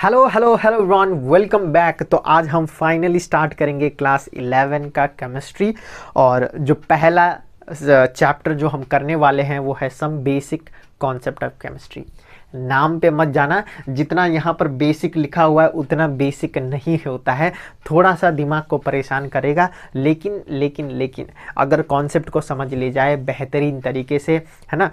Hello hello hello everyone, welcome back. तो आज हम फाइनली स्टार्ट करेंगे क्लास 11 का केमिस्ट्री। और जो पहला चैप्टर जो हम करने वाले हैं वो है some basic concept of chemistry. नाम पे मत जाना, जितना यहाँ पर बेसिक लिखा हुआ है उतना बेसिक नहीं होता है, थोड़ा सा दिमाग को परेशान करेगा। लेकिन लेकिन लेकिन अगर कॉन्सेप्ट को समझ ले जाए बेहतरीन तरीके से, है ना,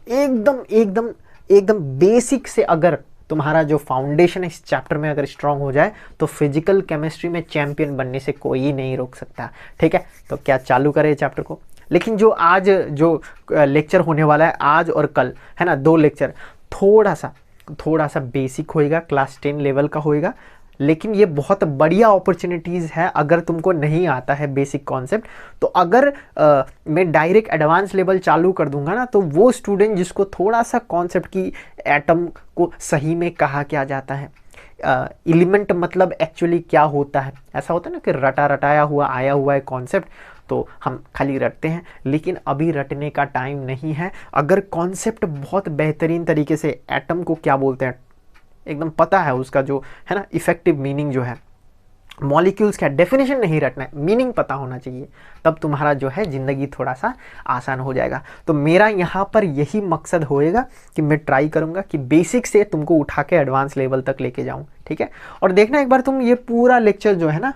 एकदम एकदम एकदम बेसिक से अगर तुम्हारा जो फाउंडेशन है इस चैप्टर में अगर स्ट्रांग हो जाए तो फिजिकल केमिस्ट्री में चैंपियन बनने से कोई नहीं रोक सकता। ठीक है, तो क्या चालू करें चैप्टर को। लेकिन जो आज जो लेक्चर होने वाला है आज और कल, है ना, 2 लेक्चर थोड़ा सा बेसिक होएगा, क्लास 10 लेवल का होएगा। लेकिन ये बहुत बढ़िया अपॉर्चुनिटीज़ है अगर तुमको नहीं आता है बेसिक कॉन्सेप्ट। तो अगर मैं डायरेक्ट एडवांस लेवल चालू कर दूंगा ना, तो वो स्टूडेंट जिसको थोड़ा सा कॉन्सेप्ट की एटम को सही में कहा क्या जाता है, एलिमेंट मतलब एक्चुअली क्या होता है, ऐसा होता है ना कि रटा रटाया हुआ आया हुआ है कॉन्सेप्ट, तो हम खाली रटते हैं। लेकिन अभी रटने का टाइम नहीं है। अगर कॉन्सेप्ट बहुत बेहतरीन तरीके से एटम को क्या बोलते हैं एकदम पता है, उसका जो है ना इफेक्टिव मीनिंग जो है, मॉलिक्यूल्स का डेफिनेशन नहीं रटना है, मीनिंग पता होना चाहिए, तब तुम्हारा जो है ज़िंदगी थोड़ा सा आसान हो जाएगा। तो मेरा यहाँ पर यही मकसद होएगा कि मैं ट्राई करूँगा कि बेसिक से तुमको उठा के एडवांस लेवल तक लेके जाऊँ। ठीक है, और देखना एक बार तुम ये पूरा लेक्चर जो है ना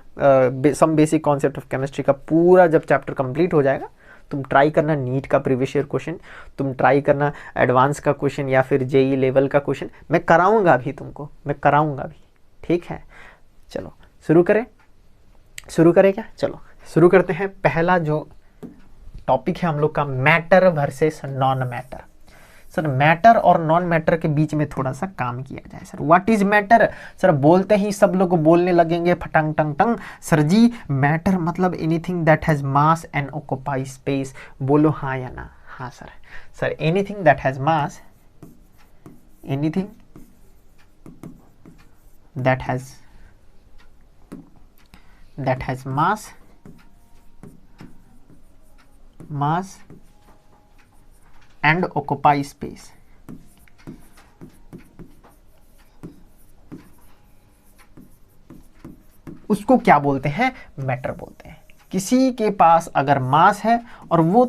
some basic concept of chemistry का पूरा जब चैप्टर कंप्लीट हो जाएगा, तुम ट्राई करना नीट का प्रीवियस ईयर क्वेश्चन, तुम ट्राई करना एडवांस का क्वेश्चन या फिर जेई लेवल का क्वेश्चन। मैं कराऊंगा भी तुमको, मैं कराऊंगा भी। ठीक है, चलो शुरू करें क्या। चलो शुरू करते हैं। पहला जो टॉपिक है हम लोग का, matter versus non matter. Sir matter और नॉन मैटर के बीच में थोड़ा सा काम किया जाए। Sir what is matter. Sir बोलते ही सब लोग बोलने लगेंगे फटंग टंग टंग, सर जी मैटर मतलब anything that has mass and occupy space. बोलो हाँ या ना। हाँ sir. Sir anything that has mass, anything that has mass and occupy space, उसको क्या बोलते हैं, मैटर बोलते हैं। किसी के पास अगर मास है और वो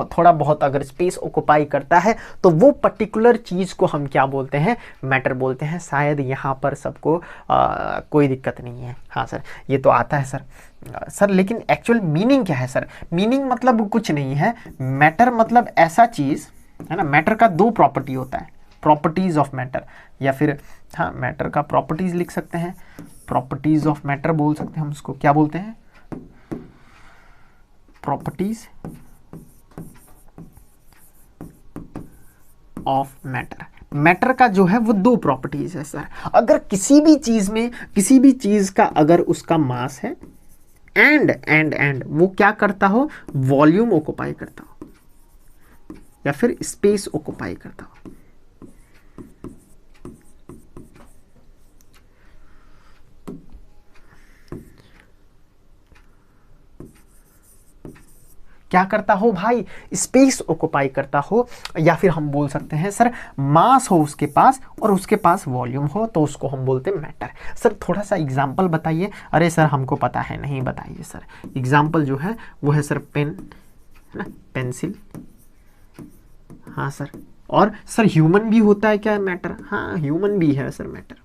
थोड़ा बहुत अगर स्पेस ऑक्यूपाई करता है तो वो पर्टिकुलर चीज को हम क्या बोलते हैं, मैटर बोलते हैं। शायद यहाँ पर सबको कोई दिक्कत नहीं है। हाँ सर, ये तो आता है सर। सर लेकिन एक्चुअल मीनिंग क्या है सर। मीनिंग मतलब कुछ नहीं है, मैटर मतलब ऐसा चीज है ना। मैटर का 2 प्रॉपर्टी होता है, प्रॉपर्टीज ऑफ मैटर, या फिर हाँ मैटर का प्रॉपर्टीज लिख सकते हैं, प्रॉपर्टीज ऑफ मैटर बोल सकते हैं हम उसको। क्या बोलते हैं, प्रॉपर्टीज ऑफ मैटर। मैटर का जो है वो 2 प्रॉपर्टीज है सर। अगर किसी भी चीज का अगर उसका मास है एंड वो क्या करता हो, वॉल्यूम ऑक्यूपाई करता हो या फिर स्पेस ऑक्यूपाई करता हो। क्या करता हो भाई, स्पेस ऑक्यूपाई करता हो। या फिर हम बोल सकते हैं सर मास हो उसके पास और उसके पास वॉल्यूम हो, तो उसको हम बोलते हैं मैटर। सर थोड़ा सा एग्जांपल बताइए। अरे सर हमको पता है, नहीं बताइए सर। एग्जांपल जो है वो है सर पेन, है ना, पेंसिल। हाँ सर। और सर ह्यूमन भी होता है क्या मैटर। हाँ ह्यूमन भी है सर मैटर।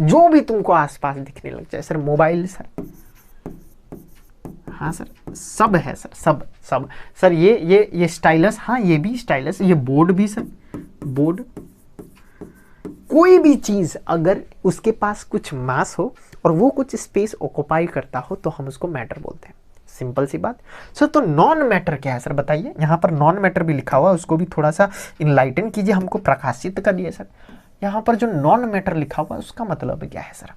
जो भी तुमको आसपास दिखने लग जाए। Sir mobile sir. हाँ सर, सब है सर, सब। सर ये स्टाइलस, हाँ ये भी स्टाइलस। ये बोर्ड भी सर, बोर्ड। कोई भी चीज अगर उसके पास कुछ मास हो और वो कुछ स्पेस ऑक्यूपाई करता हो तो हम उसको मैटर बोलते हैं। सिंपल सी बात। सर तो नॉन मैटर क्या है सर, बताइए। यहाँ पर नॉन मैटर भी लिखा हुआ है, उसको भी थोड़ा सा इनलाइटन कीजिए, हमको प्रकाशित करिए सर। यहाँ पर जो नॉन मैटर लिखा हुआ है उसका मतलब क्या है सर,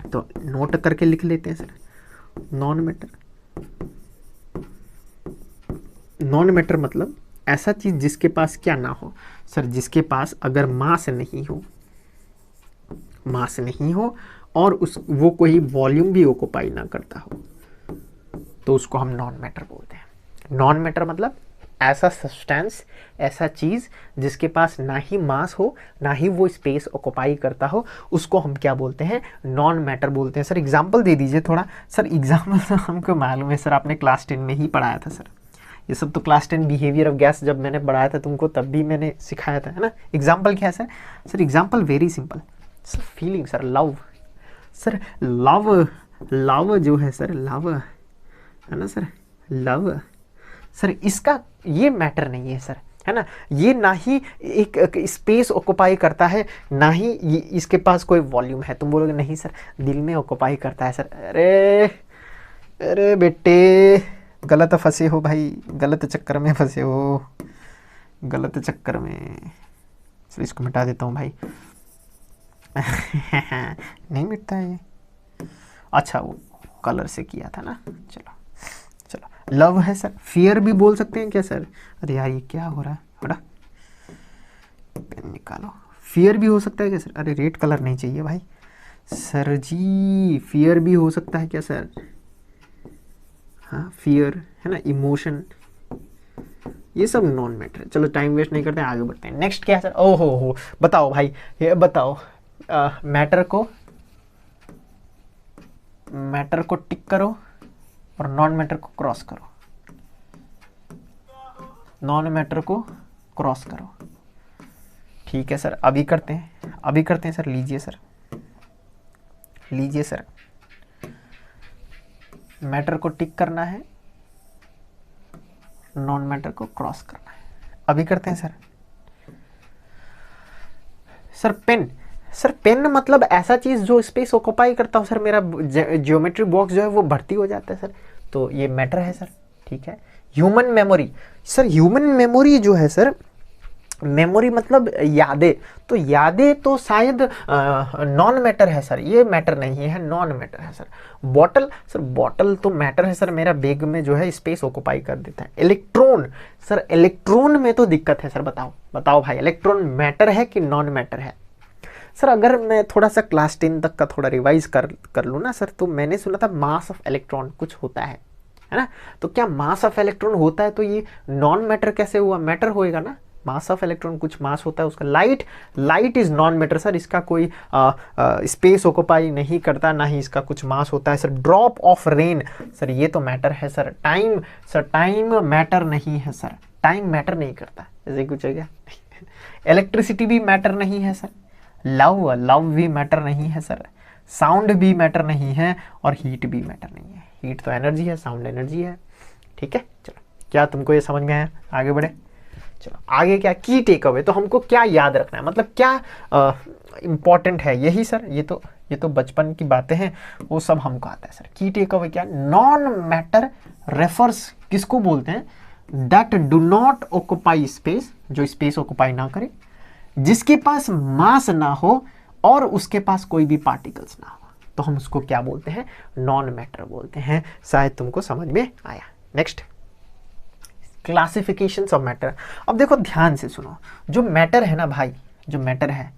तो नोट करके लिख लेते हैं सर। नॉन मैटर मतलब ऐसा चीज जिसके पास क्या ना हो सर, जिसके पास अगर मास नहीं हो और वो कोई वॉल्यूम भी ऑक्यूपाई ना करता हो, तो उसको हम नॉन मैटर बोलते हैं। नॉन मैटर मतलब ऐसा सब्सटेंस, ऐसा चीज़ जिसके पास ना ही मास हो ना ही वो स्पेस ऑक्युपाई करता हो, उसको हम क्या बोलते हैं, नॉन मैटर बोलते हैं। सर एग्जांपल दे दीजिए थोड़ा। सर एग्जांपल तो हमको मालूम है सर, आपने क्लास 10 में ही पढ़ाया था सर, ये सब तो क्लास 10 बिहेवियर ऑफ गैस जब मैंने पढ़ाया था तुमको तब भी मैंने सिखाया था, है ना। एग्जाम्पल क्या है sir? Sir example very simple sir, feeling sir, love sir, love, love जो है सर, लव है ना सर, लव सर, इसका ये मैटर नहीं है सर, है ना। ये ना ही एक स्पेस ऑक्युपाई करता है, ना ही ये इसके पास कोई वॉल्यूम है। तुम बोलोगे नहीं सर दिल में ऑक्युपाई करता है सर। अरे अरे बेटे गलत फंसे हो भाई, गलत चक्कर में फंसे हो, गलत चक्कर में। सर इसको मिटा देता हूँ भाई। नहीं मिटता है ये। अच्छा वो कलर से किया था ना। चलो चलो, लव है सर। फियर भी बोल सकते हैं क्या सर? अरे यार ये क्या हो रहा है, हटा पेन निकालो। फियर भी हो सकता है क्या सर? अरे रेड कलर नहीं चाहिए भाई। सर जी फियर भी हो सकता है क्या सर? हाँ फियर है ना, इमोशन, ये सब नॉन मैटर है। चलो टाइम वेस्ट नहीं करते हैं, आगे बढ़ते हैं। नेक्स्ट क्या है सर? ओहो हो, बताओ भाई, ये बताओ मैटर को टिक करो और नॉन मैटर को क्रॉस करो, नॉन मैटर को क्रॉस करो। ठीक है सर, अभी करते हैं, अभी करते हैं सर। लीजिए सर, लीजिए सर, मैटर को टिक करना है, नॉन मैटर को क्रॉस करना है। अभी करते हैं sir. Sir pen, sir pen मतलब ऐसा चीज जो स्पेस ऑक्युपाई करता हो सर, मेरा ज्योमेट्री बॉक्स जो है वो भर्ती हो जाता है सर, तो ये मैटर है सर। ठीक है। Human memory, sir human memory जो है सर, मेमोरी मतलब यादें, तो यादें तो शायद नॉन मैटर है सर, ये मैटर नहीं है, नॉन मैटर है सर। बॉटल, सर बॉटल तो मैटर है सर, मेरा बैग में जो है स्पेस ऑक्युपाई कर देता है। इलेक्ट्रॉन, सर इलेक्ट्रॉन में तो दिक्कत है सर, बताओ बताओ भाई, इलेक्ट्रॉन मैटर है कि नॉन मैटर है? सर अगर मैं थोड़ा सा क्लास 10 तक का थोड़ा रिवाइज कर लूँ ना सर, तो मैंने सुना था मास ऑफ इलेक्ट्रॉन कुछ होता है ना। तो क्या मास ऑफ इलेक्ट्रॉन होता है तो ये नॉन मैटर कैसे हुआ? मैटर होएगा ना, मास ऑफ इलेक्ट्रॉन कुछ मास होता है उसका। Light, light is non matter sir, इसका कोई स्पेस ऑक्युपाई नहीं करता, ना ही इसका कुछ मास होता है sir. Drop of rain, sir ये तो मैटर है sir. Time, sir time matter नहीं है सर, टाइम मैटर नहीं करता, ऐसे कुछ है क्या? इलेक्ट्रिसिटी भी मैटर नहीं है सर। लव, लव भी मैटर नहीं है सर। साउंड भी मैटर नहीं है और हीट भी मैटर नहीं है। हीट तो एनर्जी है, साउंड एनर्जी है। ठीक है, चलो क्या तुमको ये समझ में आया? आगे बढ़े। चलो आगे क्या की टेक अवे, तो हमको क्या याद रखना है, मतलब क्या इंपॉर्टेंट है? यही सर, ये तो बचपन की बातें हैं, वो सब हमको आता है सर। की टेक अवे क्या? नॉन मैटर रेफर्स किसको बोलते हैं? That do not occupy space, जो स्पेस ऑक्युपाई ना करे, जिसके पास मास ना हो और उसके पास कोई भी पार्टिकल्स ना हो, तो हम उसको क्या बोलते हैं? नॉन मैटर बोलते हैं। शायद तुमको समझ में आया। Next, classifications of matter. अब देखो ध्यान से सुनो, जो मैटर है ना भाई, जो मैटर है,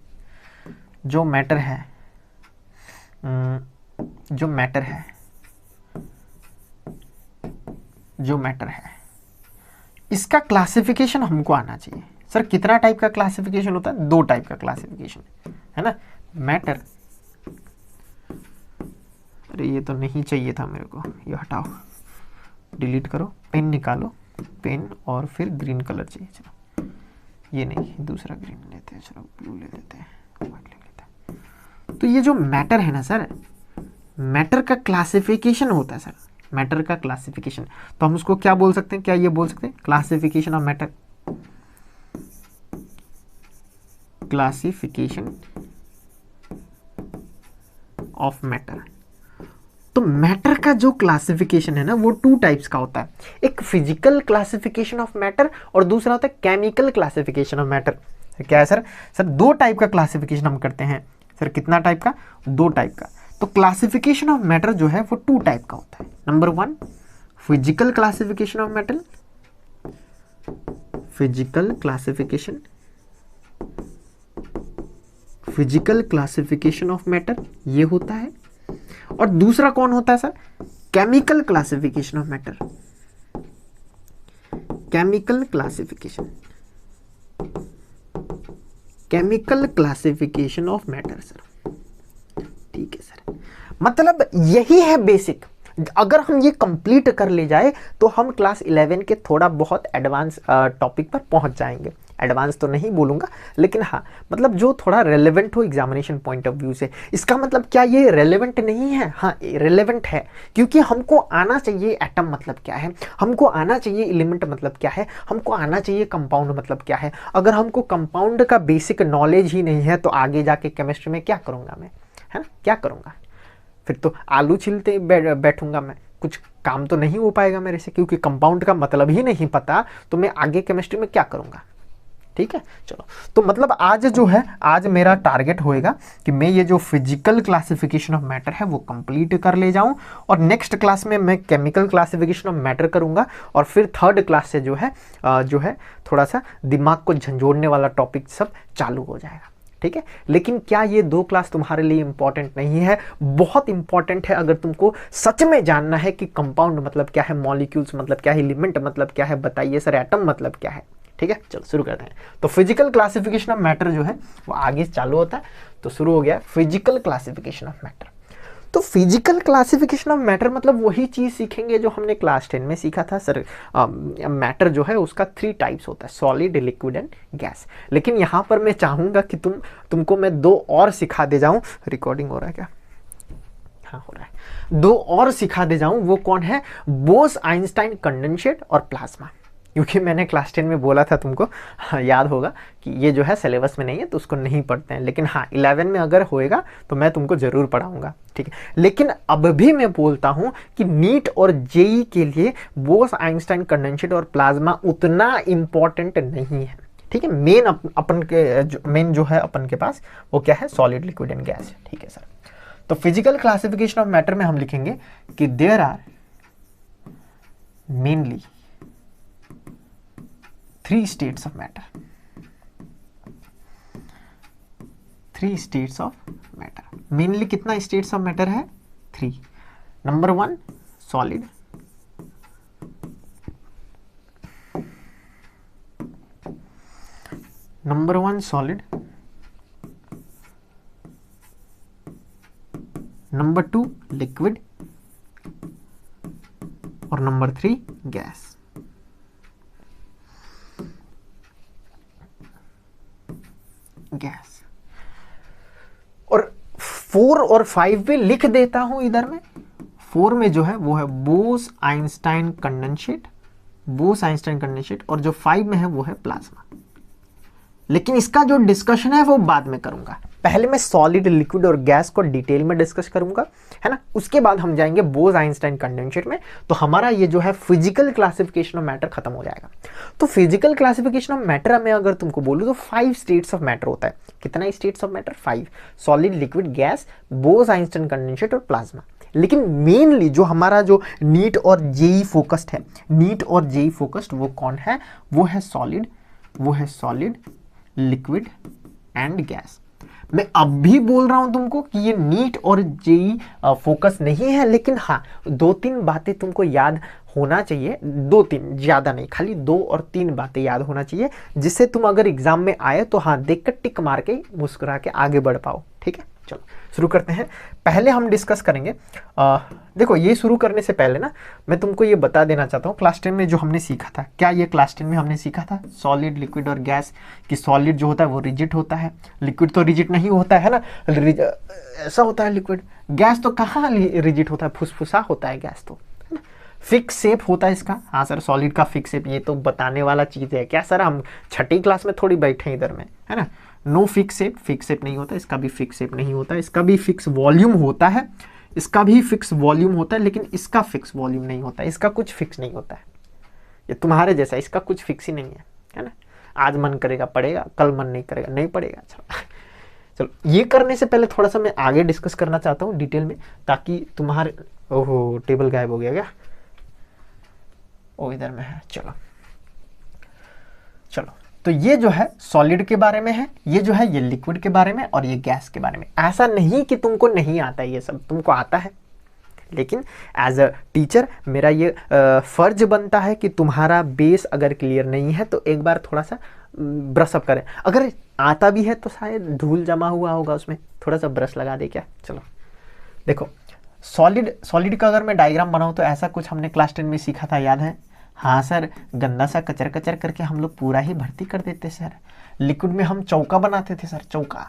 जो मैटर है, जो मैटर है, जो मैटर है, इसका क्लासिफिकेशन हमको आना चाहिए। सर कितना टाइप का क्लासिफिकेशन होता है? 2 टाइप का क्लासिफिकेशन है ना। मैटर, अरे ये तो नहीं चाहिए था मेरे को, ये हटाओ, डिलीट करो, पेन निकालो, पेन और फिर ग्रीन कलर चाहिए। चलो ये नहीं, दूसरा ग्रीन लेते हैं, चलो ब्लू ले लेते हैं, व्हाइट ले लेते हैं। तो ये जो मैटर है ना सर, मैटर का क्लासिफिकेशन होता है सर, मैटर का क्लासिफिकेशन, तो हम उसको क्या बोल सकते हैं? क्या ये बोल सकते हैं classification of matter? Classification of matter. तो मैटर का जो क्लासिफिकेशन है ना, वो 2 टाइप्स का होता है। एक फिजिकल क्लासिफिकेशन ऑफ मैटर और दूसरा होता है केमिकल क्लासिफिकेशन ऑफ मैटर। क्या है सर? सर 2 टाइप का क्लासिफिकेशन हम करते हैं सर। कितना टाइप का? 2 टाइप का। तो क्लासिफिकेशन ऑफ मैटर जो है वो 2 टाइप का होता है। Number 1 physical classification of matter, physical classification, physical classification of matter ये होता है। और दूसरा कौन होता है sir? Chemical classification of matter. Chemical classification, chemical classification of matter sir. ठीक है सर, मतलब यही है बेसिक। अगर हम ये कंप्लीट कर ले जाए तो हम क्लास 11 के थोड़ा बहुत एडवांस टॉपिक पर पहुंच जाएंगे। एडवांस तो नहीं बोलूंगा, लेकिन हाँ मतलब जो थोड़ा रेलेवेंट हो एग्जामिनेशन पॉइंट ऑफ व्यू से। इसका मतलब क्या ये रेलेवेंट नहीं है? हाँ रेलेवेंट है, क्योंकि हमको आना चाहिए एटम मतलब क्या है, हमको आना चाहिए एलिमेंट मतलब क्या है, हमको आना चाहिए कंपाउंड मतलब क्या है। अगर हमको कंपाउंड का बेसिक नॉलेज ही नहीं है तो आगे जाके केमिस्ट्री में क्या करूँगा मैं, है ना, क्या करूँगा? फिर तो आलू छिलते बैठूंगा मैं, कुछ काम तो नहीं हो पाएगा मेरे से, क्योंकि कंपाउंड का मतलब ही नहीं पता तो मैं आगे केमिस्ट्री में क्या करूंगा। ठीक है, चलो तो मतलब आज जो है, आज मेरा टारगेट होएगा कि मैं ये जो फिजिकल क्लासिफिकेशन ऑफ मैटर है वो कंप्लीट कर ले जाऊं, और नेक्स्ट क्लास में मैं केमिकल क्लासिफिकेशन ऑफ मैटर करूंगा, और फिर थर्ड क्लास से जो है थोड़ा सा दिमाग को झंझोड़ने वाला टॉपिक सब चालू हो जाएगा। ठीक है, लेकिन क्या ये 2 क्लास तुम्हारे लिए इंपॉर्टेंट नहीं है? बहुत इंपॉर्टेंट है। अगर तुमको सच में जानना है कि कंपाउंड मतलब क्या है, मॉलिक्यूल्स मतलब क्या है, एलिमेंट मतलब क्या है, बताइए सर एटम मतलब क्या है। ठीक है, चलो शुरू करते हैं। तो फिजिकल क्लासिफिकेशन ऑफ मैटर जो है वो आगे चालू होता है, तो शुरू हो गया फिजिकल क्लासिफिकेशन ऑफ मैटर। तो फिजिकल क्लासिफिकेशन ऑफ मैटर मतलब वही चीज सीखेंगे जो हमने क्लास 10 में सीखा था सर। मैटर जो है उसका 3 टाइप्स होता है, सॉलिड, लिक्विड एंड गैस। लेकिन यहाँ पर मैं चाहूंगा कि तुमको मैं 2 और सिखा दे जाऊं। रिकॉर्डिंग हो रहा है क्या? हाँ हो रहा है। 2 और सिखा दे जाऊं, वो कौन है? बोस आइंस्टाइन कंडेंसेट और प्लाज्मा। क्योंकि मैंने क्लास 10 में बोला था तुमको, हाँ, याद होगा कि ये जो है सिलेबस में नहीं है तो उसको नहीं पढ़ते हैं, लेकिन हाँ 11 में अगर होएगा तो मैं तुमको जरूर पढ़ाऊंगा। ठीक है, लेकिन अब भी मैं बोलता हूं कि नीट और जेई के लिए बोस आइंस्टाइन कंडेंसेट और प्लाज्मा उतना इंपॉर्टेंट नहीं है। ठीक है, मेन जो है अपन के पास वो क्या है? Solid, liquid and gas. ठीक है सर, तो फिजिकल क्लासिफिकेशन ऑफ मैटर में हम लिखेंगे कि there are mainly 3 states of matter, 3 states of matter। Mainly कितना states of matter है? 3। Number 1 solid, number 1 solid, number 2 liquid, और नंबर 3 गैस। गैस और 4 और 5 पे लिख देता हूं इधर में। 4 में जो है वो है Bose Einstein condensate, Bose Einstein condensate, और जो 5 में है वो है प्लाज्मा। लेकिन इसका जो डिस्कशन है वो बाद में करूंगा। पहले मैं सॉलिड, लिक्विड और गैस को डिटेल में डिस्कस करूंगा, है ना। उसके बाद हम जाएंगे बोस आइंस्टाइन कंडेंसेट में, तो हमारा ये जो है फिजिकल क्लासिफिकेशन ऑफ मैटर खत्म हो जाएगा। तो फिजिकल क्लासिफिकेशन ऑफ मैटर में अगर तुमको बोलूं तो 5 स्टेट्स ऑफ मैटर होता है। कितना states of matter? 5। Solid, liquid, gas, Bose Einstein condensate और प्लाज्मा। लेकिन मेनली जो हमारा जो नीट और जेई फोकस्ड है, नीट और जेई फोकस्ड वो कौन है? वो है सॉलिड, वो है सॉलिड, लिक्विड एंड गैस। मैं अब भी बोल रहा हूं तुमको कि ये नीट और जेई फोकस नहीं है, लेकिन हाँ 2-3 बातें तुमको याद होना चाहिए। 2-3, ज्यादा नहीं, खाली 2 और 3 बातें याद होना चाहिए, जिससे तुम अगर एग्जाम में आए तो हाँ देख कर टिक मार के मुस्कुरा के आगे बढ़ पाओ। ठीक है, चलो शुरू करते हैं। पहले हम डिस्कस करेंगे, देखो ये शुरू करने से पहले ना मैं तुमको ये बता देना चाहता हूँ, क्लास 10 में जो हमने सीखा था, क्या ये क्लास 10 में हमने सीखा था सॉलिड, लिक्विड और गैस, कि सॉलिड जो होता है वो रिजिड होता है, लिक्विड तो रिजिड नहीं होता है ना, ऐसा होता है लिक्विड। गैस तो कहाँ रिजिड होता है? फुसफुसा होता है गैस तो, फिक्स शेप होता है इसका। हाँ सर सॉलिड का फिक्स शेप, ये तो बताने वाला चीज़ है क्या सर? हम छठी क्लास में थोड़ी बैठे हैं इधर में, है ना। नो फिक्स शेप नहीं होता, इसका भी फिक्स शेप नहीं होता, इसका भी फिक्स वॉल्यूम होता है, इसका भी फिक्स वॉल्यूम होता है, लेकिन इसका फिक्स वॉल्यूम नहीं होता, इसका कुछ फिक्स नहीं होता है। ये तुम्हारे जैसा, इसका कुछ फिक्स ही नहीं है ना। आज मन करेगा पढ़ेगा, कल मन नहीं करेगा नहीं पढ़ेगा। अच्छा चलो, ये करने से पहले थोड़ा सा मैं आगे डिस्कस करना चाहता हूँ डिटेल में, ताकि तुम्हारे, ओहो टेबल गायब हो गया क्या? ओ इधर में है, चलो चलो। तो ये जो है सॉलिड के बारे में है, ये जो है ये लिक्विड के बारे में, और ये गैस के बारे में। ऐसा नहीं कि तुमको नहीं आता है, ये सब तुमको आता है, लेकिन एज अ टीचर मेरा ये फ़र्ज बनता है कि तुम्हारा बेस अगर क्लियर नहीं है तो एक बार थोड़ा सा ब्रश अप करें। अगर आता भी है तो शायद धूल जमा हुआ होगा उसमें, थोड़ा सा ब्रश लगा दे क्या। चलो देखो, सॉलिड का अगर मैं डायग्राम बनाऊँ तो ऐसा कुछ हमने क्लास 10 में सीखा था, याद है? हाँ सर, गंदा सा कचर कचर करके हम लोग पूरा ही भर्ती कर देते सर। लिक्विड में हम चौका बनाते थे सर, चौका,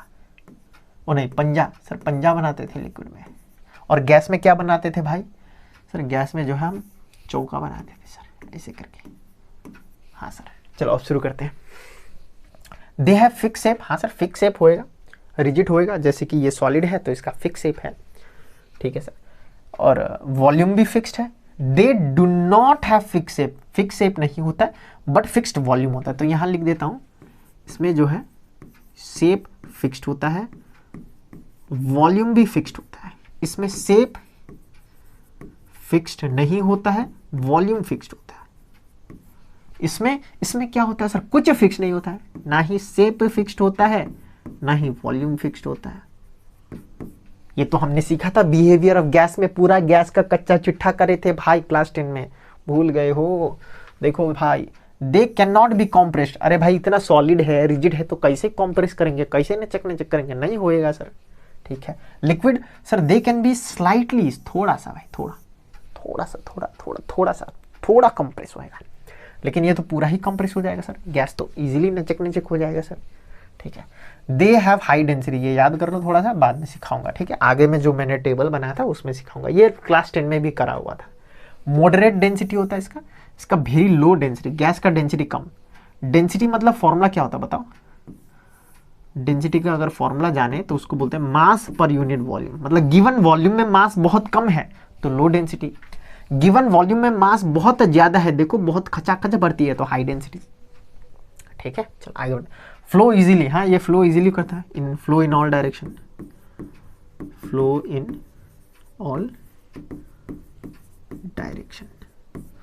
ओ नहीं पंजा सर, पंजा बनाते थे लिक्विड में। और गैस में क्या बनाते थे भाई? सर गैस में जो है हम चौका बनाते थे सर, ऐसे करके। हाँ सर, चलो अब शुरू करते हैं। दे हैव फिक्स शेप, हाँ सर फिक्स शेप होएगा, रिजिड होएगा, जैसे कि ये सॉलिड है तो इसका फिक्स शेप है, ठीक है सर। और वॉल्यूम भी फिक्स्ड है। दे do not have fix shape, fix shape नहीं होता है बट फिक्स्ड वॉल्यूम होता है। तो यहाँ लिख देता हूँ, इसमें जो है शेप फिक्स्ड होता है, वॉल्यूम भी फिक्स्ड होता है। इसमें शेप फिक्स्ड नहीं होता है, वॉल्यूम फिक्स्ड होता है। इसमें क्या होता है सर? कुछ फिक्स नहीं होता है, ना ही शेप फिक्स्ड होता है ना ही वॉल्यूम फिक्स्ड होता है। ये तो हमने सीखा था बिहेवियर ऑफ गैस में, पूरा गैस का कच्चा चिट्ठा करे थे भाई क्लास 10 में, भूल गए हो? देखो भाई, they can not be compressed. अरे भाई इतना सॉलिड है, रिजिड है, तो कैसे कॉम्प्रेस करेंगे, कैसे नचक करेंगे? नहीं होएगा सर, ठीक है। Liquid sir, they can be slightly, थोड़ा सा भाई, थोड़ा कंप्रेस होएगा, लेकिन ये तो पूरा ही कंप्रेस हो जाएगा सर। गैस तो इजीली नचक हो जाएगा सर, ठीक है। दे हैव हाई डेंसिटी, ये याद कर लो, थोड़ा सा बाद में सिखाऊंगा, ठीक है। आगे में जो मैंने टेबल बनाया था उसमें सिखाऊंगा, ये क्लास 10 में भी करा हुआ था। मॉडरेट डेंसिटी होता है इसका वेरी लो डेंसिटी, गैस का डेंसिटी कम। डेंसिटी मतलब फॉर्मूला क्या होता है बताओ? डेंसिटी का अगर फॉर्मूला जाने तो उसको बोलते हैं मास पर यूनिट वॉल्यूम, मतलब गिवन वॉल्यूम में मास बहुत कम है तो लो डेंसिटी, गिवन वॉल्यूम में मास बहुत ज्यादा है, देखो बहुत खचाखच बढ़ती है तो हाई डेंसिटी, ठीक है। चलो आगे बढ़ते। फ्लो इजीली, हाँ ये फ्लो इजीली करता है, in flow in all direction, flow in all direction,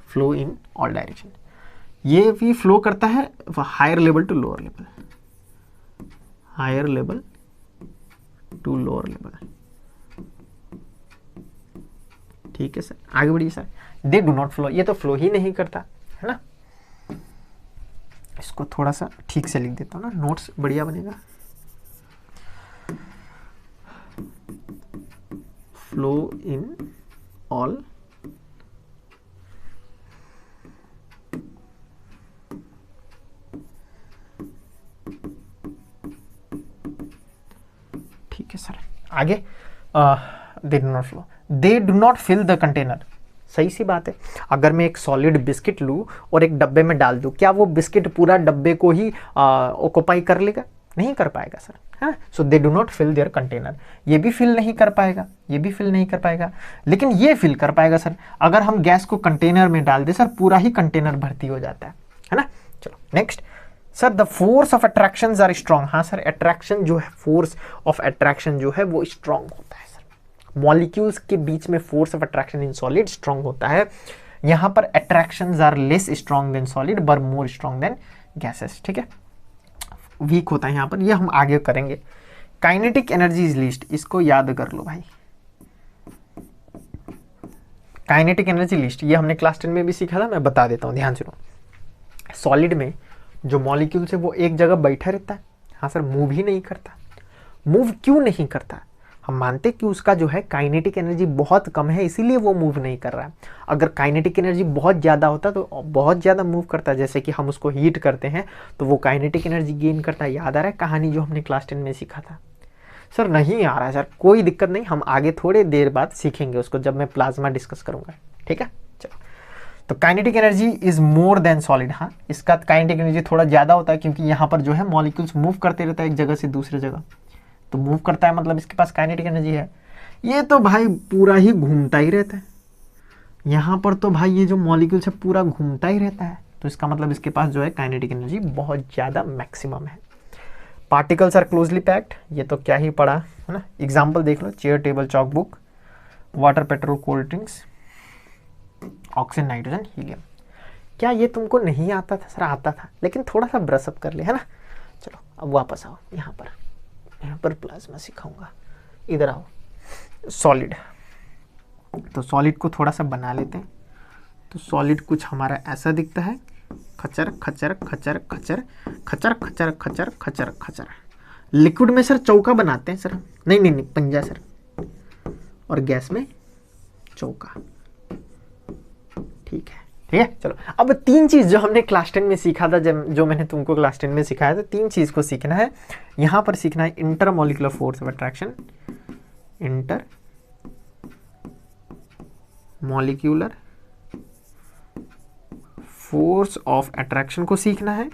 flow in all direction. ये भी फ्लो करता है higher level to lower level, higher level to lower level, ठीक है सर। आगे बढ़िए sir. They do not flow, ये तो फ्लो ही नहीं करता है ना। इसको थोड़ा सा ठीक से लिख देता हूँ ना, नोट्स बढ़िया बनेगा। फ्लो इन ऑल ठीक है सर। आगे they do not flow, they do not fill the container. सही सी बात है, अगर मैं एक सॉलिड बिस्किट लूँ और एक डब्बे में डाल दूँ, क्या वो बिस्किट पूरा डब्बे को ही ऑक्युपाई कर लेगा? नहीं कर पाएगा सर, है। So they do not fill their container, ये भी फिल नहीं कर पाएगा, ये भी फिल नहीं कर पाएगा, लेकिन ये फिल कर पाएगा सर। अगर हम गैस को कंटेनर में डाल दे सर, पूरा ही कंटेनर भर्ती हो जाता है ना। चलो next sir, the force of attraction are strong. हाँ सर, अट्रैक्शन जो है, फोर्स ऑफ अट्रैक्शन जो है वो स्ट्रॉन्ग होता है सर। मॉलिक्यूल्स के बीच में force of attraction in solid strong होता है। यहाँ पर attractions are less strong than solid but more strong than gases, ठीक है। वीक होता है यहाँ पर, ये हम आगे करेंगे। काइनेटिक एनर्जी इज लीस्ट, इसको याद कर लो भाई। काइनेटिक एनर्जी लिस्ट, ये हमने क्लास 10 में भी सीखा था, मैं बता देता हूँ, ध्यान सुनो। सॉलिड में जो मॉलिक्यूल्स है वो एक जगह बैठा रहता है, हाँ सर, मूव ही नहीं करता। मूव क्यों नहीं करता? हम मानते कि उसका जो है काइनेटिक एनर्जी बहुत कम है, इसीलिए वो मूव नहीं कर रहा है। अगर काइनेटिक एनर्जी बहुत ज़्यादा होता तो बहुत ज़्यादा मूव करता है, जैसे कि हम उसको हीट करते हैं तो वो काइनेटिक एनर्जी गेन करता है। याद आ रहा है कहानी जो हमने क्लास 10 में सीखा था? सर नहीं आ रहा है सर, कोई दिक्कत नहीं, हम आगे थोड़े देर बाद सीखेंगे उसको, जब मैं प्लाज्मा डिस्कस करूँगा, ठीक है। चलो, तो kinetic energy is more than solid. हाँ, इसका काइनेटिक एनर्जी थोड़ा ज़्यादा होता है, क्योंकि यहाँ पर जो है मॉलिक्यूल्स मूव करते रहता है एक जगह से दूसरे जगह, तो मूव करता है मतलब इसके पास काइनेटिक एनर्जी है। ये तो भाई पूरा ही घूमता ही रहता है, यहाँ पर तो भाई ये जो मॉलिक्यूल्स है पूरा घूमता ही रहता है, तो इसका मतलब इसके पास जो है काइनेटिक एनर्जी बहुत ज़्यादा मैक्सिमम है। पार्टिकल्स आर क्लोजली पैक्ड, ये तो क्या ही पड़ा है ना। एग्जाम्पल देख लो, chair table chalk book, water petrol cold drinks, oxygen nitrogen helium. क्या ये तुमको नहीं आता था? सर आता था, लेकिन थोड़ा सा ब्रशअप कर ले, है ना। चलो अब वापस आओ, यहाँ पर प्लाज्मा सिखाऊंगा, इधर आओ। सॉलिड, तो सॉलिड को थोड़ा सा बना लेते हैं। तो सॉलिड कुछ हमारा ऐसा दिखता है, खचर खचर खचर खचर खचर खचर खचर खचर खचर। लिक्विड में सर चौका बनाते हैं सर, नहीं नहीं नहीं पंजा सर, और गैस में चौका। ठीक है, ठीक है। चलो अब 3 चीज जो हमने क्लास 10 में सीखा था, जो मैंने तुमको क्लास 10 में सिखाया था, 3 चीज को सीखना है। यहां पर सीखना है inter molecular force of attraction, inter molecular force of attraction को सीखना है,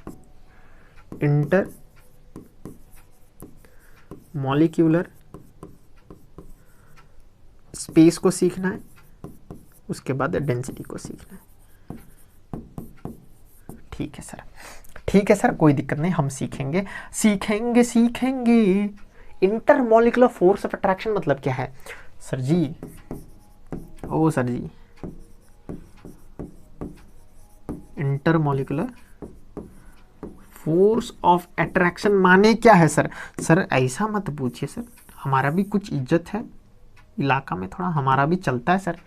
इंटर मॉलिक्यूलर स्पेस को सीखना है, उसके बाद डेंसिटी को सीखना है। ठीक है सर, ठीक है सर, कोई दिक्कत नहीं, हम सीखेंगे सीखेंगे सीखेंगे। Intermolecular force of attraction मतलब क्या है सर जी? ओ sir ji, intermolecular force of attraction माने क्या है सर? सर ऐसा मत पूछिए सर, हमारा भी कुछ इज्जत है, इलाका में थोड़ा हमारा भी चलता है सर।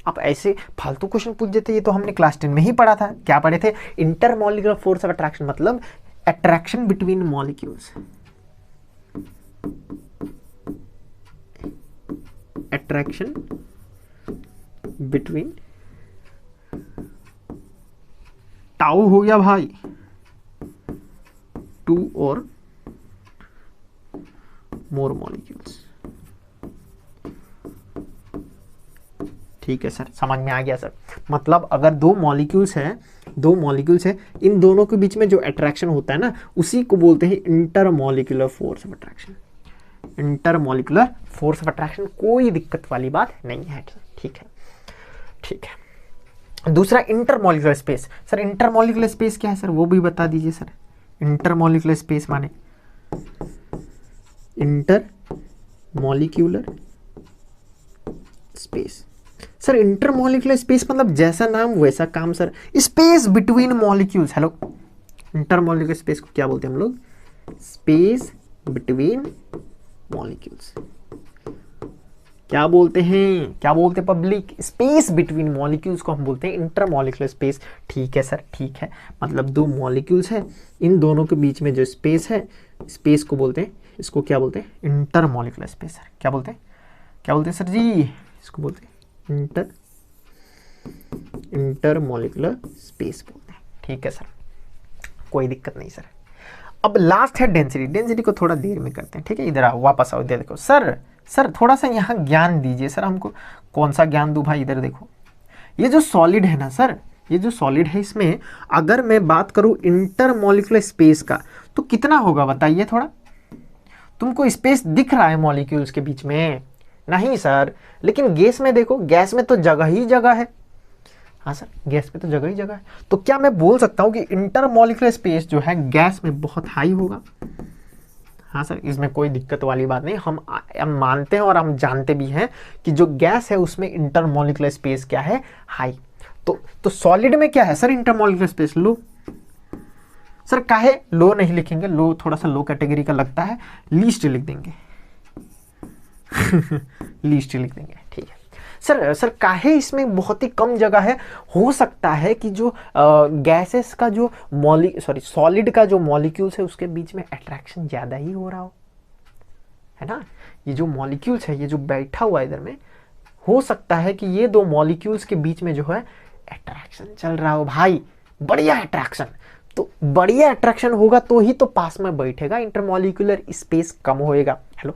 आप ऐसे फालतू क्वेश्चन पूछ देते, ये तो हमने क्लास 10 में ही पढ़ा था। क्या पढ़े थे? Intermolecular force of attraction मतलब attraction between molecules, attraction between, टाउ हो गया भाई, 2 और मोर मॉलिक्यूल्स। ठीक है सर, समझ में आ गया सर। मतलब अगर 2 मॉलिक्यूल्स है, इन दोनों के बीच में जो अट्रैक्शन होता है ना, उसी को बोलते हैं inter molecular force of attraction. Inter molecular force of attraction, कोई दिक्कत वाली बात नहीं है। ठीक है, ठीक है। दूसरा inter molecular space. Sir inter molecular space क्या है सर, वो भी बता दीजिए सर। इंटर मॉलिक्यूलर स्पेस माने inter molecular space. Sir inter molecular space मतलब जैसा नाम वैसा काम sir, space between molecules. Hello, inter molecular space को क्या बोलते हैं हम लोग? Space between molecules. क्या बोलते हैं, क्या बोलते हैं पब्लिक? स्पेस बिटवीन मॉलिक्यूल्स को हम बोलते हैं इंटर मॉलिक्यूलर स्पेस। ठीक है सर, ठीक है। मतलब 2 मॉलिक्यूल्स है, इन दोनों के बीच में जो स्पेस है, स्पेस को बोलते हैं, इसको क्या बोलते हैं? Inter molecular space. सर क्या बोलते हैं, क्या बोलते हैं सर जी? इसको बोलते हैं इंटर मॉलिक्यूलर स्पेस बोलते हैं। ठीक है सर, कोई दिक्कत नहीं सर। अब लास्ट है डेंसिटी। डेंसिटी को थोड़ा देर में करते हैं, ठीक है? इधर आओ, वापस आओ, इधर देखो सर। सर थोड़ा सा यहाँ ज्ञान दीजिए सर हमको। कौन सा ज्ञान दूं भाई? इधर देखो, ये जो सॉलिड है ना सर, ये जो सॉलिड है, इसमें अगर मैं बात करूं इंटर मॉलिक्यूलर स्पेस का, तो कितना होगा बताइए थोड़ा। तुमको स्पेस दिख रहा है मॉलिक्यूल्स के बीच में? नहीं सर, लेकिन गैस में देखो, गैस में तो जगह ही जगह है। हाँ सर, गैस में तो जगह ही जगह है। तो क्या मैं बोल सकता हूँ कि इंटर मॉलिक्यूलर स्पेस जो है गैस में बहुत हाई होगा? हाँ सर, इसमें कोई दिक्कत वाली बात नहीं। हम मानते हैं और हम जानते भी हैं कि जो गैस है उसमें इंटर मॉलिक्यूलर स्पेस क्या है? हाई। तो सॉलिड में क्या है सर? इंटर मॉलिक्यूलर स्पेस लो। सर काहे लो नहीं लिखेंगे? लो थोड़ा सा लो कैटेगरी का लगता है, लीस्ट लिख देंगे। लीस्ट लिख देंगे, ठीक है सर। काहे इसमें बहुत ही कम जगह है? हो सकता है कि जो गैसेस का जो सॉलिड का जो मॉलिक्यूल्स है उसके बीच में अट्रैक्शन ज़्यादा ही हो रहा है ना। ये जो मॉलिक्यूल्स है, ये जो बैठा हुआ इधर में, हो सकता है कि ये 2 मॉलिक्यूल्स के बीच में जो है अट्रैक्शन चल रहा हो भाई, बढ़िया अट्रैक्शन। तो बढ़िया अट्रैक्शन होगा तो ही तो पास में बैठेगा, इंटरमॉलिक्यूलर स्पेस कम होएगा। हेलो,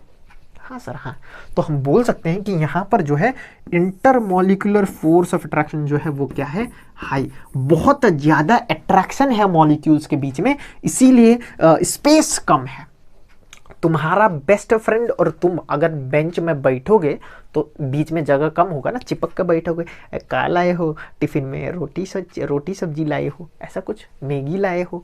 हाँ सर, हाँ। तो हम बोल सकते हैं कि यहाँ पर जो है इंटरमॉलिक्यूलर फोर्स ऑफ अट्रैक्शन जो है वो क्या है? हाई। बहुत ज़्यादा अट्रैक्शन है मॉलिक्यूल्स के बीच में, इसीलिए स्पेस कम है। तुम्हारा बेस्ट फ्रेंड और तुम अगर बेंच में बैठोगे तो बीच में जगह कम होगा ना, चिपक कर बैठोगे। क्या लाए हो टिफिन में? रोटी सब्जी लाए हो, ऐसा कुछ, मैगी लाए हो।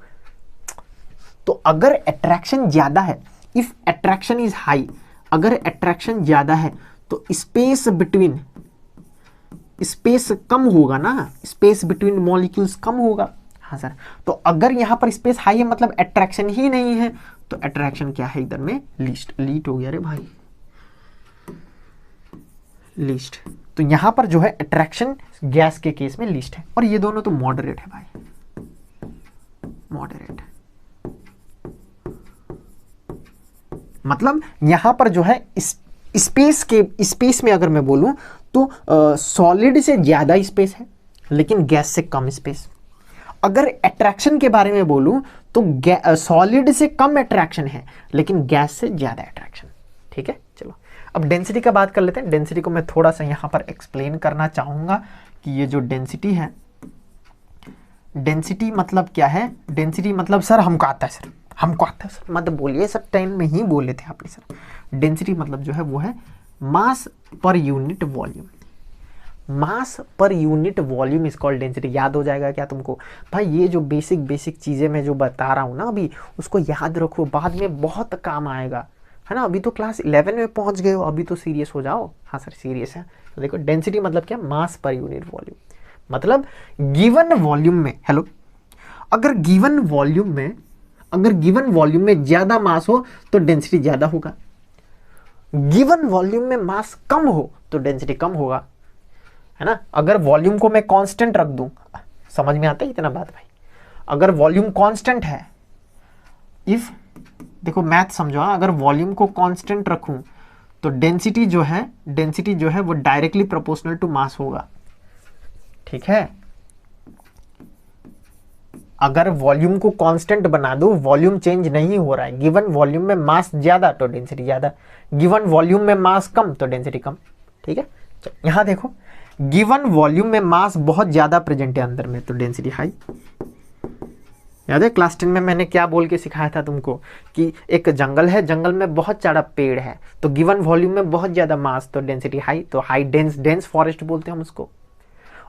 तो अगर अट्रैक्शन ज़्यादा है, इफ अट्रैक्शन इज हाई, अगर अट्रैक्शन ज़्यादा है तो स्पेस बिटवीन, स्पेस कम होगा ना, स्पेस बिटवीन मॉलिक्यूल्स कम होगा। हाँ सर, तो अगर यहाँ पर स्पेस हाई है मतलब अट्रैक्शन ही नहीं है, तो अट्रैक्शन क्या है इधर में? लीस्ट हो गया रे भाई, लीस्ट। तो यहाँ पर जो है अट्रैक्शन गैस के केस में लीस्ट है, और ये दोनों तो मॉडरेट है भाई, मॉडरेट। मतलब यहाँ पर जो है स्पेस में अगर मैं बोलूं तो सॉलिड से ज्यादा स्पेस है लेकिन गैस से कम स्पेस। अगर अट्रैक्शन के बारे में बोलूं तो सॉलिड से कम अट्रैक्शन है लेकिन गैस से ज्यादा अट्रैक्शन। ठीक है, चलो अब डेंसिटी का बात कर लेते हैं। डेंसिटी को मैं थोड़ा सा यहाँ पर एक्सप्लेन करना चाहूंगा कि ये जो डेंसिटी है, डेंसिटी मतलब क्या है। डेंसिटी मतलब सर हमको आता है, सर हमको आता है सर, मत बोलिए सर, 10 में ही बोले थे आपने सर। डेंसिटी मतलब जो है वो है मास per unit volume. Mass per unit volume is called density. याद हो जाएगा क्या तुमको भाई? ये जो बेसिक चीजें मैं जो बता रहा हूँ ना अभी, उसको याद रखो, बाद में बहुत काम आएगा, है ना। अभी तो क्लास 11 में पहुंच गए हो, अभी तो सीरियस हो जाओ। हाँ सर सीरियस है। तो देखो डेंसिटी मतलब क्या, मास पर यूनिट वॉल्यूम। मतलब गिवन वॉल्यूम में, हेलो, अगर गिवन वॉल्यूम में ज्यादा मास हो तो डेंसिटी ज्यादा होगा, गिवन वॉल्यूम में मास कम हो तो डेंसिटी कम होगा, है ना। अगर वॉल्यूम को मैं कांस्टेंट रख दूं, समझ में आता है इतना बात भाई? अगर वॉल्यूम कांस्टेंट है, इफ देखो मैथ समझो, अगर वॉल्यूम को कांस्टेंट रखूं तो डेंसिटी जो है वो डायरेक्टली प्रोपोर्शनल टू मास होगा। ठीक है, अगर वॉल्यूम को कांस्टेंट बना दो, वॉल्यूम चेंज नहीं हो रहा है, गिवन वॉल्यूम में मास ज्यादा तो डेंसिटी ज्यादा, गिवन वॉल्यूम में मास कम तो डेंसिटी कम। ठीक है, यहां देखो गिवन वॉल्यूम में मास बहुत ज्यादा प्रेजेंट है अंदर में तो डेंसिटी हाई। याद है क्लास 10 में मैंने क्या बोल के सिखाया था तुमको कि एक जंगल है, जंगल में बहुत सारा पेड़ है, तो गिवन वॉल्यूम में बहुत ज्यादा मास तो डेंसिटी हाई, तो हाई डेंस फॉरेस्ट बोलते हैं हम उसको।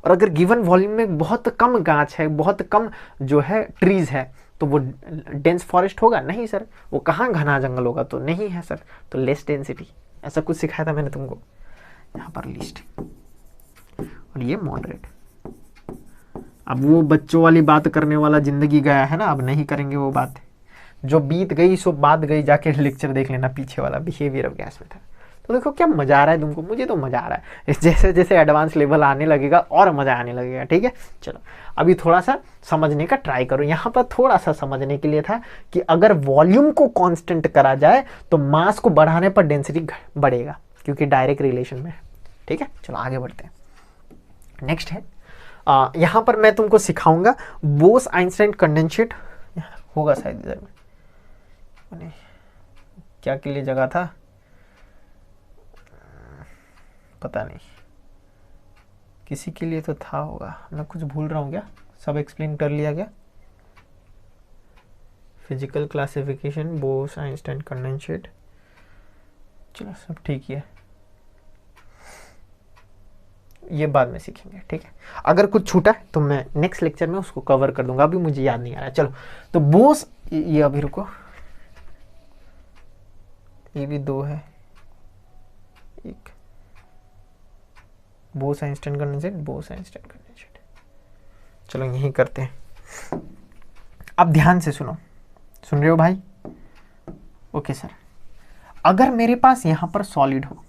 और अगर गिवन वॉल्यूम में बहुत कम गाछ है, बहुत कम जो है ट्रीज है, तो वो डेंस फॉरेस्ट होगा? नहीं सर, वो कहाँ घना जंगल होगा? तो नहीं है सर, तो लेस डेंसिटी। ऐसा कुछ सिखाया था मैंने तुमको। यहाँ पर लिस्ट और ये मॉडरेट। अब वो बच्चों वाली बात करने वाला जिंदगी गया है ना, अब नहीं करेंगे वो बात। जो बीत गई सो बात गई, जाके लेक्चर देख लेना पीछे वाला, बिहेवियर ऑफ गैस में था। तो देखो क्या मजा आ रहा है तुमको, मुझे तो मजा आ रहा है। जैसे जैसे एडवांस लेवल आने लगेगा और मजा आने लगेगा। ठीक है, चलो अभी थोड़ा सा समझने का ट्राई करो। यहाँ पर थोड़ा सा समझने के लिए था कि अगर वॉल्यूम को कांस्टेंट करा जाए तो मास को बढ़ाने पर डेंसिटी बढ़ेगा, क्योंकि डायरेक्ट रिलेशन में है। ठीक है, चलो आगे बढ़ते हैं। नेक्स्ट है यहाँ पर मैं तुमको सिखाऊंगा बोस आइंस्टाइन कंडेंसेट होगा शायद इधर में, क्या के लिए जगह था पता नहीं, किसी के लिए तो था होगा, मैं कुछ भूल रहा हूँ क्या? सब एक्सप्लेन कर लिया क्या? Physical classification, Bose Einstein condensate, चलो सब ठीक ही है, ये बाद में सीखेंगे। ठीक है, अगर कुछ छूटा है तो मैं नेक्स्ट लेक्चर में उसको कवर कर दूंगा, अभी मुझे याद नहीं आ रहा है। चलो तो बोस, ये अभी रुको, ये भी दो है, एक Bose Einstein condensate, Bose Einstein condensate. चलो यही करते हैं। अब ध्यान से सुनो, सुन रहे हो भाई? ओके सर, अगर मेरे पास यहां पर सॉलिड हो,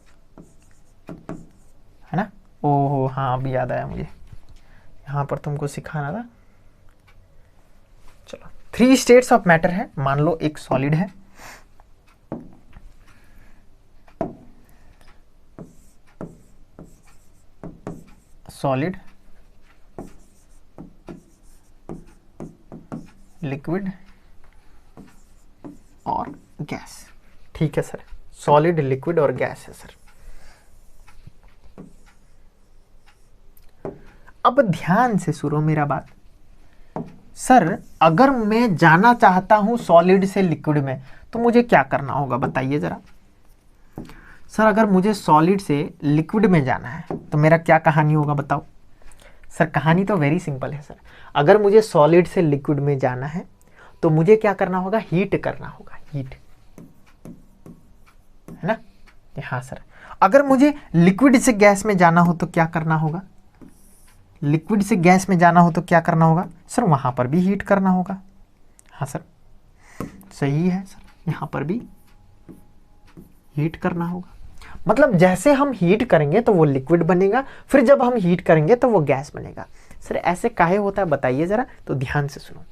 है ना, ओहो हाँ अभी याद आया मुझे, यहां पर तुमको सिखाना था। चलो 3 स्टेट्स ऑफ मैटर है, मान लो एक सॉलिड है, सॉलिड, लिक्विड और गैस। ठीक है सर, सॉलिड, लिक्विड और गैस है सर। अब ध्यान से सुनो मेरा बात। सर अगर मैं जाना चाहता हूं सॉलिड से लिक्विड में तो मुझे क्या करना होगा बताइए जरा। सर अगर मुझे सॉलिड से लिक्विड में जाना है तो मेरा क्या कहानी होगा बताओ। सर कहानी तो वेरी सिंपल है सर, अगर मुझे सॉलिड से लिक्विड में जाना है तो मुझे क्या करना होगा, हीट करना होगा, हीट, है ना। हाँ सर, अगर मुझे लिक्विड से गैस में जाना हो तो क्या करना होगा, लिक्विड से गैस में जाना हो तो क्या करना होगा सर, वहां पर भी हीट करना होगा। हाँ सर सही है सर, यहां पर भी हीट करना होगा। मतलब जैसे हम हीट करेंगे तो वो लिक्विड बनेगा, फिर जब हम हीट करेंगे तो वो गैस बनेगा। सर ऐसे काहे होता है बताइए जरा, तो ध्यान से सुनो,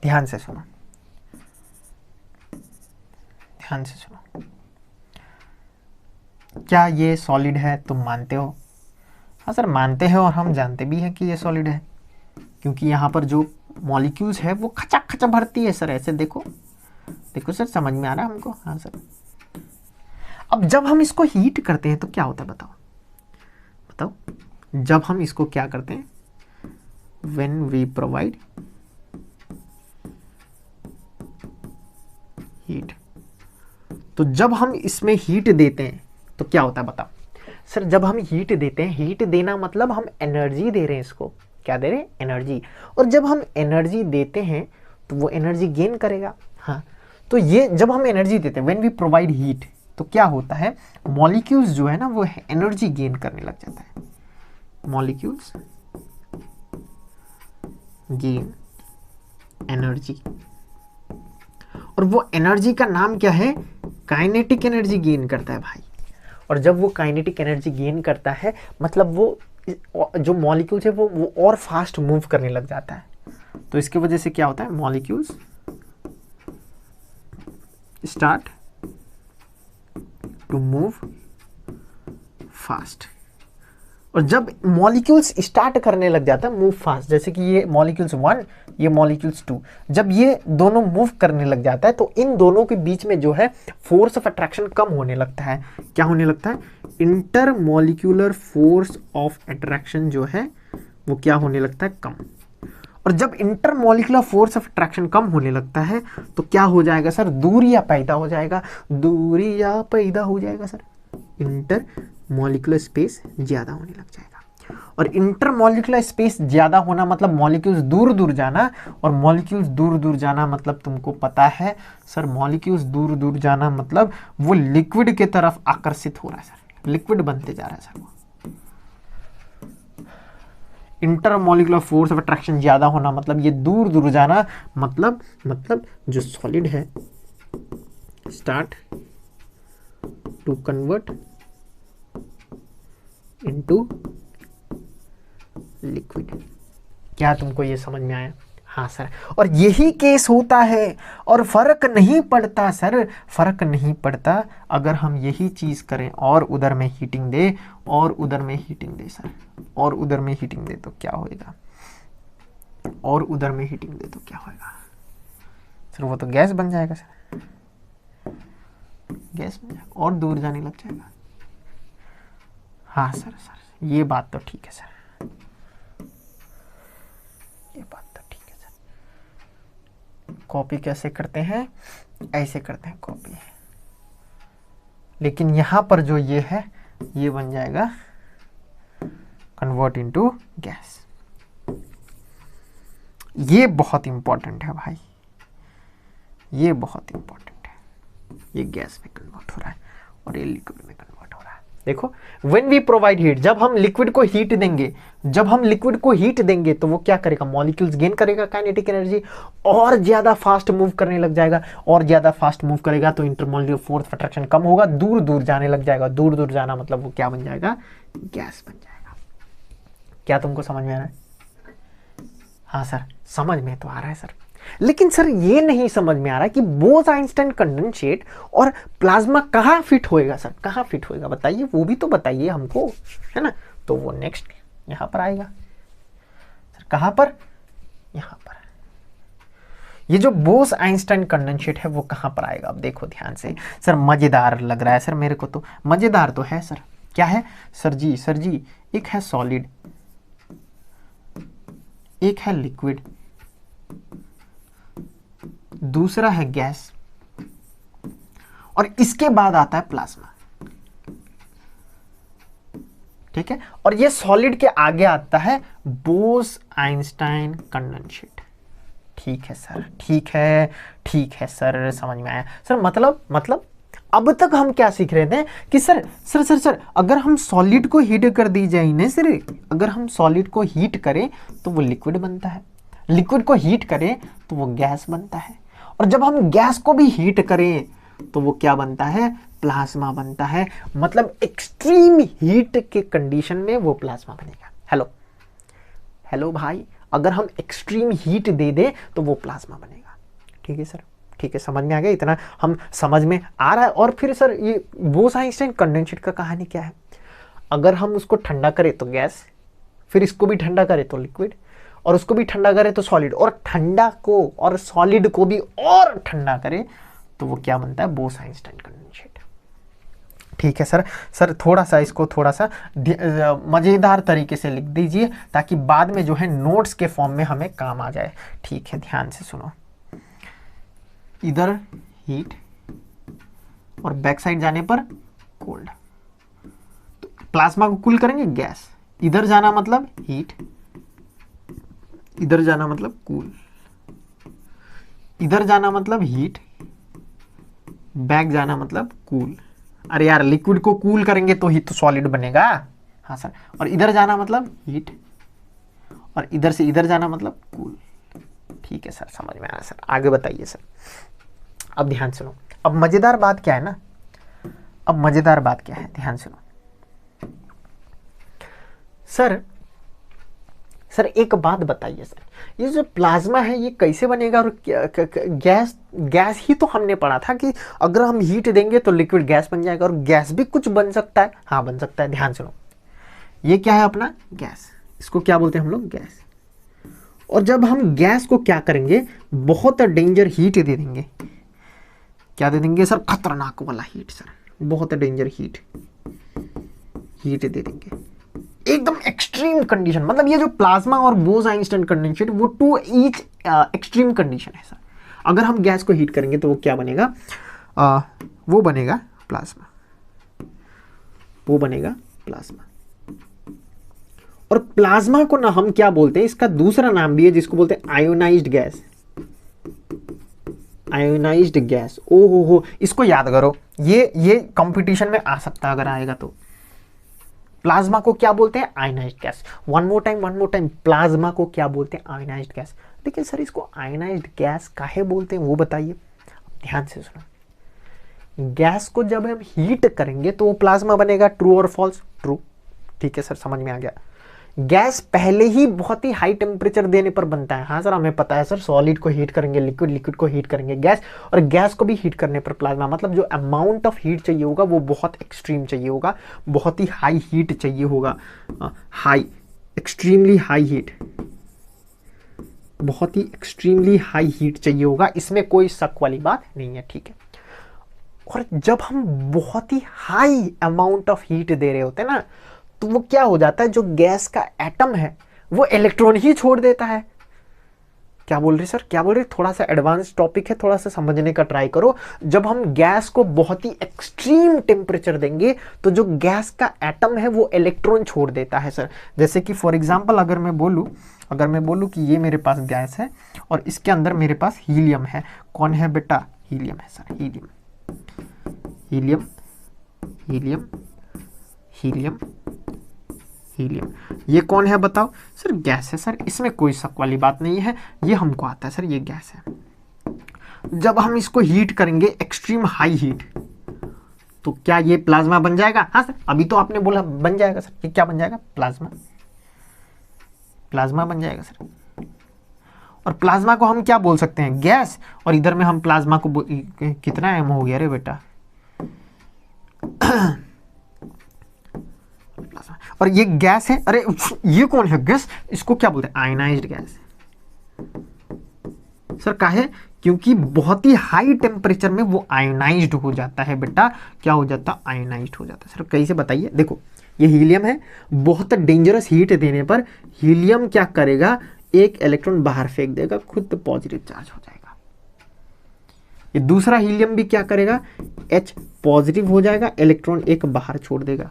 ध्यान से सुनो, ध्यान से सुनो। क्या ये सॉलिड है, तुम मानते हो? हाँ सर मानते हैं, और हम जानते भी हैं कि ये सॉलिड है, क्योंकि यहाँ पर जो मॉलिक्यूल्स है वो खचा खचा भरती है सर। ऐसे देखो, देखो सर, समझ में आ रहा है हमको? हाँ सर। अब जब हम इसको हीट करते हैं तो क्या होता है बताओ, बताओ। जब हम इसको क्या करते हैं, व्हेन वी प्रोवाइड हीट, तो जब हम इसमें हीट देते हैं तो क्या होता है बताओ। सर जब हम हीट देते हैं, हीट देना मतलब हम एनर्जी दे रहे हैं इसको। क्या दे रहे हैं? एनर्जी। और जब हम एनर्जी देते हैं तो वो एनर्जी गेन करेगा। हाँ, तो ये जब हम एनर्जी देते हैं, व्हेन वी प्रोवाइड हीट, तो क्या होता है, मॉलिक्यूल्स जो है ना वो एनर्जी गेन करने लग जाता है। मॉलिक्यूल्स गेन एनर्जी, और वो एनर्जी का नाम क्या है, काइनेटिक एनर्जी गेन करता है भाई। और जब वो काइनेटिक एनर्जी गेन करता है मतलब वो जो मॉलिक्यूल्स है वो और फास्ट मूव करने लग जाता है। तो इसकी वजह से क्या होता है, molecules start to move fast. और जब मॉलिक्यूल्स स्टार्ट करने लग जाता है मूव फास्ट, जैसे कि ये मॉलिक्यूल्स 1, ये मॉलिक्यूल्स 2, जब ये दोनों मूव करने लग जाता है तो इन दोनों के बीच में जो है फोर्स ऑफ अट्रैक्शन कम होने लगता है। क्या होने लगता है, inter molecular force of attraction जो है वो क्या होने लगता है, कम। और जब intermolecular force of attraction कम होने लगता है तो क्या हो जाएगा सर, दूरियां पैदा हो जाएगा, दूरियां पैदा हो जाएगा सर, इंटर मॉलिक्यूलर स्पेस ज्यादा होने लग जाएगा। और इंटर मॉलिक्यूलर स्पेस ज्यादा होना मतलब मॉलिक्यूल्स दूर दूर जाना, और मॉलिक्यूल्स दूर दूर जाना मतलब तुमको पता है सर, मॉलिक्यूल्स दूर दूर जाना मतलब वो लिक्विड के तरफ आकर्षित हो रहा है सर, लिक्विड बनते जा रहा है सर। वो inter molecular force of attraction ज्यादा होना मतलब ये दूर दूर जाना, मतलब जो सॉलिड है start to convert into liquid. क्या तुमको ये समझ में आया? हाँ सर। और यही केस होता है, और फर्क नहीं पड़ता सर, फर्क नहीं पड़ता अगर हम यही चीज करें और उधर में हीटिंग दे, और उधर में हीटिंग दे सर, और उधर में हीटिंग दे तो क्या होएगा, और उधर में हीटिंग दे तो क्या होएगा सर, वो तो गैस बन जाएगा सर, गैस बन जाएगा और दूर जाने लग जाएगा। हाँ सर, सर ये बात तो ठीक है सर, ये बात तो ठीक है सर। कॉपी कैसे करते हैं, ऐसे करते हैं कॉपी, लेकिन यहां पर जो ये है ये बन जाएगा कन्वर्ट इनटू गैस। ये बहुत इंपॉर्टेंट है भाई, ये बहुत इंपॉर्टेंट है। ये गैस में कन्वर्ट हो रहा है और ये लिक्विड में कन्वर्ट हो रहा है। देखो, व्हेन वी प्रोवाइड हीट, जब हम लिक्विड को हीट देंगे, जब हम लिक्विड को हीट देंगे तो वो क्या करेगा, मॉलिक्यूल्स गेन करेगा काइनेटिक एनर्जी, और ज्यादा फास्ट मूव करने लग जाएगा, और ज्यादा फास्ट मूव करेगा तो इंटरमॉलिक्यूलर फोर्स ऑफ अट्रैक्शन कम होगा, दूर दूर जाने लग जाएगा। दूर दूर जाना मतलब वो क्या बन जाएगा, गैस बन जाएगा। क्या तुमको समझ में आ रहा है? हाँ सर, समझ में तो आ रहा है सर, लेकिन सर ये नहीं समझ में आ रहा कि बोस-आइंस्टाइन कंडेंसेट और प्लाज्मा कहाँ फिट होएगा सर, कहाँ फिट होएगा बताइए, वो भी तो बताइए हमको, है ना। तो वो नेक्स्ट यहाँ पर आएगा सर, कहाँ पर, यहाँ पर। ये जो बोस-आइंस्टाइन कंडेंसेट है वो कहाँ पर आएगा, अब देखो ध्यान से सर, मजेदार लग रहा है सर मेरे को, तो मजेदार तो है सर। क्या है सर जी, एक है सॉलिड, एक है लिक्विड, दूसरा है गैस, और इसके बाद आता है प्लाज्मा। ठीक है, और ये सॉलिड के आगे आता है बोस-आइंस्टाइन कंडेंसेट। ठीक है सर, ठीक है सर, समझ में आया सर। मतलब अब तक हम क्या सीख रहे थे कि सर अगर हम सॉलिड को हीट कर दी जाए ना सर, अगर हम सॉलिड को हीट करें तो वो लिक्विड बनता है, लिक्विड को हीट करें तो वो गैस बनता है, और जब हम गैस को भी हीट करें तो वो क्या बनता है, प्लाज्मा बनता है, मतलब एक्सट्रीम हीट के कंडीशन में वो प्लाज्मा बनेगा। हेलो हेलो भाई, अगर हम एक्सट्रीम हीट दे दें तो वो प्लाज्मा बनेगा। ठीक है सर, ठीक है, समझ में आ गया, इतना हम समझ में आ रहा है। और फिर सर ये बोस-आइंस्टाइन कंडेंसेट का कहानी क्या है? अगर हम उसको ठंडा करें तो गैस, फिर इसको भी ठंडा करें तो लिक्विड, और उसको भी ठंडा करें तो सॉलिड, और ठंडा को और सॉलिड को भी और ठंडा करें तो वो क्या बनता है? बोस-आइंस्टाइन कंडेंसेट। ठीक है सर। सर थोड़ा सा इसको थोड़ा सा मज़ेदार तरीके से लिख दीजिए ताकि बाद में जो है नोट्स के फॉर्म में हमें काम आ जाए। ठीक है, ध्यान से सुनो। इधर हीट और बैक साइड जाने पर कोल्ड, तो प्लाज्मा को कूल करेंगे गैस। इधर जाना मतलब हीट, इधर जाना मतलब कूल, इधर जाना मतलब हीट, बैक जाना मतलब कूल। अरे यार, लिक्विड को कूल करेंगे तो ही तो सॉलिड बनेगा। हाँ सर। और इधर जाना मतलब हीट, और इधर से इधर जाना मतलब कूल। ठीक है सर, समझ में आया सर। आगे बताइए सर। अब ध्यान सुनो, अब मजेदार बात क्या है ना, अब मजेदार बात क्या है, ध्यान सुनो सर। सर एक बात बताइए सर, ये जो प्लाज्मा है ये कैसे बनेगा? और गैस, गैस ही तो हमने पढ़ा था कि अगर हम हीट देंगे तो लिक्विड गैस बन जाएगा, और गैस भी कुछ बन सकता है। हाँ बन सकता है। ध्यान सुनो, ये क्या है अपना गैस, इसको क्या बोलते हैं हम लोग? गैस। और जब हम गैस को क्या करेंगे, बहुत डेंजर हीट दे देंगे। क्या दे देंगे सर? खतरनाक वाला हीट सर, बहुत डेंजर हीट, हीट दे देंगे एकदम एक्सट्रीम कंडीशन। मतलब ये जो प्लाज्मा और बोस-आइंस्टाइन कंडेंसेट वो टू ईच एक्सट्रीम कंडीशन है सर। अगर हम गैस को हीट करेंगे तो वो क्या बनेगा? वो बनेगा प्लाज्मा, वो बनेगा प्लाज्मा। और प्लाज्मा को ना हम क्या बोलते हैं, इसका दूसरा नाम भी है जिसको बोलते हैं आयोनाइज्ड गैस। आयोनाइज्ड गैस, ओ हो, इसको याद करो, ये कंपटीशन में आ सकता है अगर आएगा तो। प्लाज्मा को क्या बोलते हैं? Ionised gas. One more time, plasma को क्या बोलते हैं? Ionised gas. लेकिन सर इसको आयनाइज्ड गैस काहे बोलते हैं वो बताइए। ध्यान से सुनो, गैस को जब हम हीट करेंगे तो वो प्लाज्मा बनेगा। ट्रू और फॉल्स? ट्रू। ठीक है सर, समझ में आ गया। गैस पहले ही बहुत ही हाई टेम्परेचर देने पर बनता है। हाँ सर, हमें पता है सर, सॉलिड को हीट करेंगे लिक्विड, लिक्विड को हीट करेंगे गैस, और गैस को भी हीट करने पर प्लाज्मा। मतलब जो अमाउंट ऑफ हीट चाहिए होगा वो बहुत एक्सट्रीम चाहिए होगा, बहुत ही हाई हीट चाहिए होगा। हाई, एक्सट्रीमली हाई हीट, बहुत ही एक्सट्रीमली हाई हीट चाहिए होगा, इसमें कोई शक वाली बात नहीं है। ठीक है। और जब हम बहुत ही हाई अमाउंट ऑफ हीट दे रहे होते हैं ना, तो वो क्या हो जाता है, जो गैस का एटम है वो इलेक्ट्रॉन ही छोड़ देता है। क्या बोल रहे सर, क्या बोल रहे? थोड़ा सा एडवांस टॉपिक है, थोड़ा सा समझने का ट्राई करो। जब हम गैस को बहुत ही एक्सट्रीम टेम्परेचर देंगे तो जो गैस का एटम है वो इलेक्ट्रॉन छोड़ देता है सर। जैसे कि फॉर एग्जांपल अगर मैं बोलूँ कि ये मेरे पास गैस है और इसके अंदर मेरे पास हीलियम है। कौन है बेटा? हीलियम है sir, helium, helium, helium, helium, helium. ये कौन है बताओ? सर गैस है सर, इसमें कोई शक वाली बात नहीं है, ये हमको आता है सर, ये गैस है। जब हम इसको हीट करेंगे एक्सट्रीम हाई हीट, तो क्या ये प्लाज्मा बन जाएगा? हाँ सर, अभी तो आपने बोला बन जाएगा सर। ये क्या बन जाएगा? प्लाज्मा, प्लाज्मा बन जाएगा सर। और प्लाज्मा को हम क्या बोल सकते हैं? गैस। और इधर में हम प्लाज्मा को कितना एम हो गया रे बेटा? और ये गैस है। अरे ये कौन है? गैस। इसको क्या बोलते हैं? Ionised gas. सर काहे? क्योंकि बहुत ही हाई टेम्परेचर में वो आयनाइज्ड हो जाता है बेटा। क्या हो जाता? आयनाइज्ड हो जाता है। सर कैसे बताइए? देखो ये हीलियम है, बहुत डेंजरस हीट देने पर हीलियम क्या करेगा? एक इलेक्ट्रॉन बाहर फेंक देगा, खुद पॉजिटिव चार्ज हो जाएगा। ये दूसरा हीलियम भी क्या करेगा? H पॉजिटिव हो जाएगा, इलेक्ट्रॉन एक बाहर छोड़ देगा।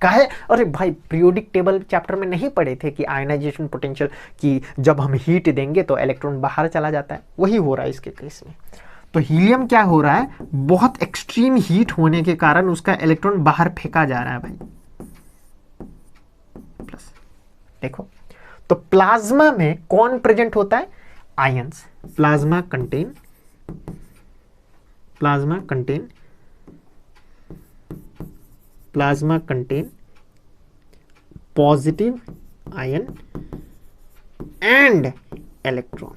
काहे? अरे भाई, पीरियोडिक टेबल चैप्टर में नहीं पढ़े थे कि आयनाइजेशन पोटेंशियल की जब हम हीट देंगे तो इलेक्ट्रॉन बाहर चला जाता है? वही हो रहा है इसके केस में। तो हीलियम क्या हो रहा है? बहुत एक्सट्रीम हीट होने के कारण उसका इलेक्ट्रॉन बाहर फेंका जा रहा है भाई। प्लस देखो, तो प्लाज्मा में कौन प्रेजेंट होता है? Ions. Plasma contain plasma contain positive ion and electron.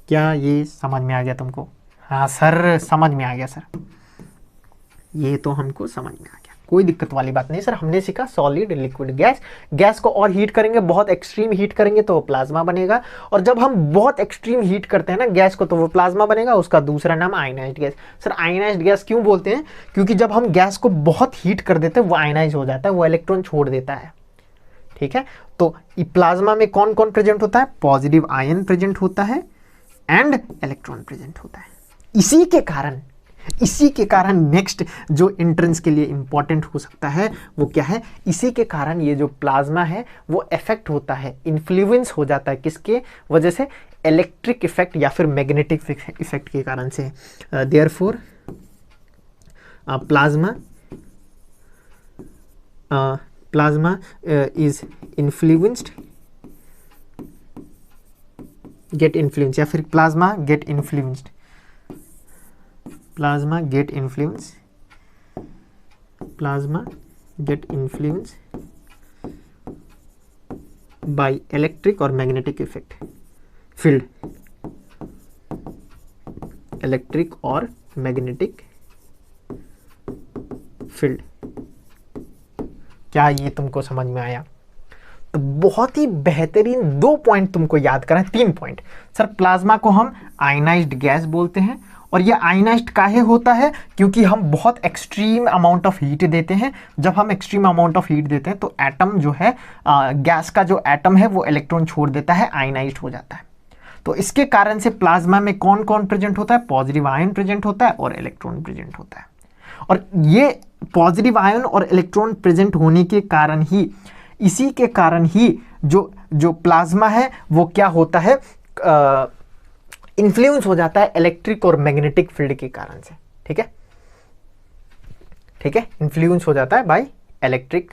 क्या ये समझ में आ गया तुमको? हाँ सर समझ में आ गया सर, ये तो हमको समझ में आ गया, कोई दिक्कत वाली बात नहीं सर। हमने सीखा सॉलिड, लिक्विड, गैस। गैस को और हीट करेंगे, बहुत एक्सट्रीम हीट करेंगे तो वो प्लाज्मा बनेगा, और जब हम बहुत एक्सट्रीम हीट करते हैं ना गैस को तो वो प्लाज्मा बनेगा, उसका दूसरा नाम ionised gas. Sir ionised gas क्यों बोलते हैं? क्योंकि जब हम गैस को बहुत हीट कर देते हैं वो आयनाइज हो जाता है, वो इलेक्ट्रॉन छोड़ देता है। ठीक है, तो प्लाज्मा में कौन कौन प्रेजेंट होता है? पॉजिटिव आयन प्रेजेंट होता है एंड इलेक्ट्रॉन प्रेजेंट होता है। इसी के कारण नेक्स्ट जो एंट्रेंस के लिए इंपॉर्टेंट हो सकता है वो क्या है? इसी के कारण ये जो प्लाज्मा है वो इफेक्ट होता है, इन्फ्लुएंस हो जाता है, किसके वजह से? इलेक्ट्रिक इफेक्ट या फिर मैग्नेटिक इफेक्ट के कारण से। Therefore plasma is influenced, gate influence, या फिर plasma get influenced, plasma get influence by electric or magnetic field, electric और magnetic field। क्या ये तुमको समझ में आया? तो बहुत ही बेहतरीन 2 पॉइंट तुमको याद करा, 3 पॉइंट। सर प्लाज्मा को हम आयनाइज्ड गैस बोलते हैं, और ये आयनाइज्ड काहे होता है? क्योंकि हम बहुत एक्सट्रीम अमाउंट ऑफ हीट देते हैं। जब हम एक्सट्रीम अमाउंट ऑफ हीट देते हैं तो एटम जो है, गैस का जो एटम है वो इलेक्ट्रॉन छोड़ देता है, आयनाइज्ड हो जाता है। तो इसके कारण से प्लाज्मा में कौन कौन प्रेजेंट होता है? पॉजिटिव आयन प्रेजेंट होता है और इलेक्ट्रॉन प्रेजेंट होता है। और ये पॉजिटिव आयन और इलेक्ट्रॉन प्रेजेंट होने के कारण ही, इसी के कारण ही जो प्लाज्मा है वो क्या होता है? इन्फ्लुएंस हो जाता है इलेक्ट्रिक और मैग्नेटिक फील्ड के कारण से। ठीक है, ठीक है, इन्फ्लुएंस हो जाता है by electric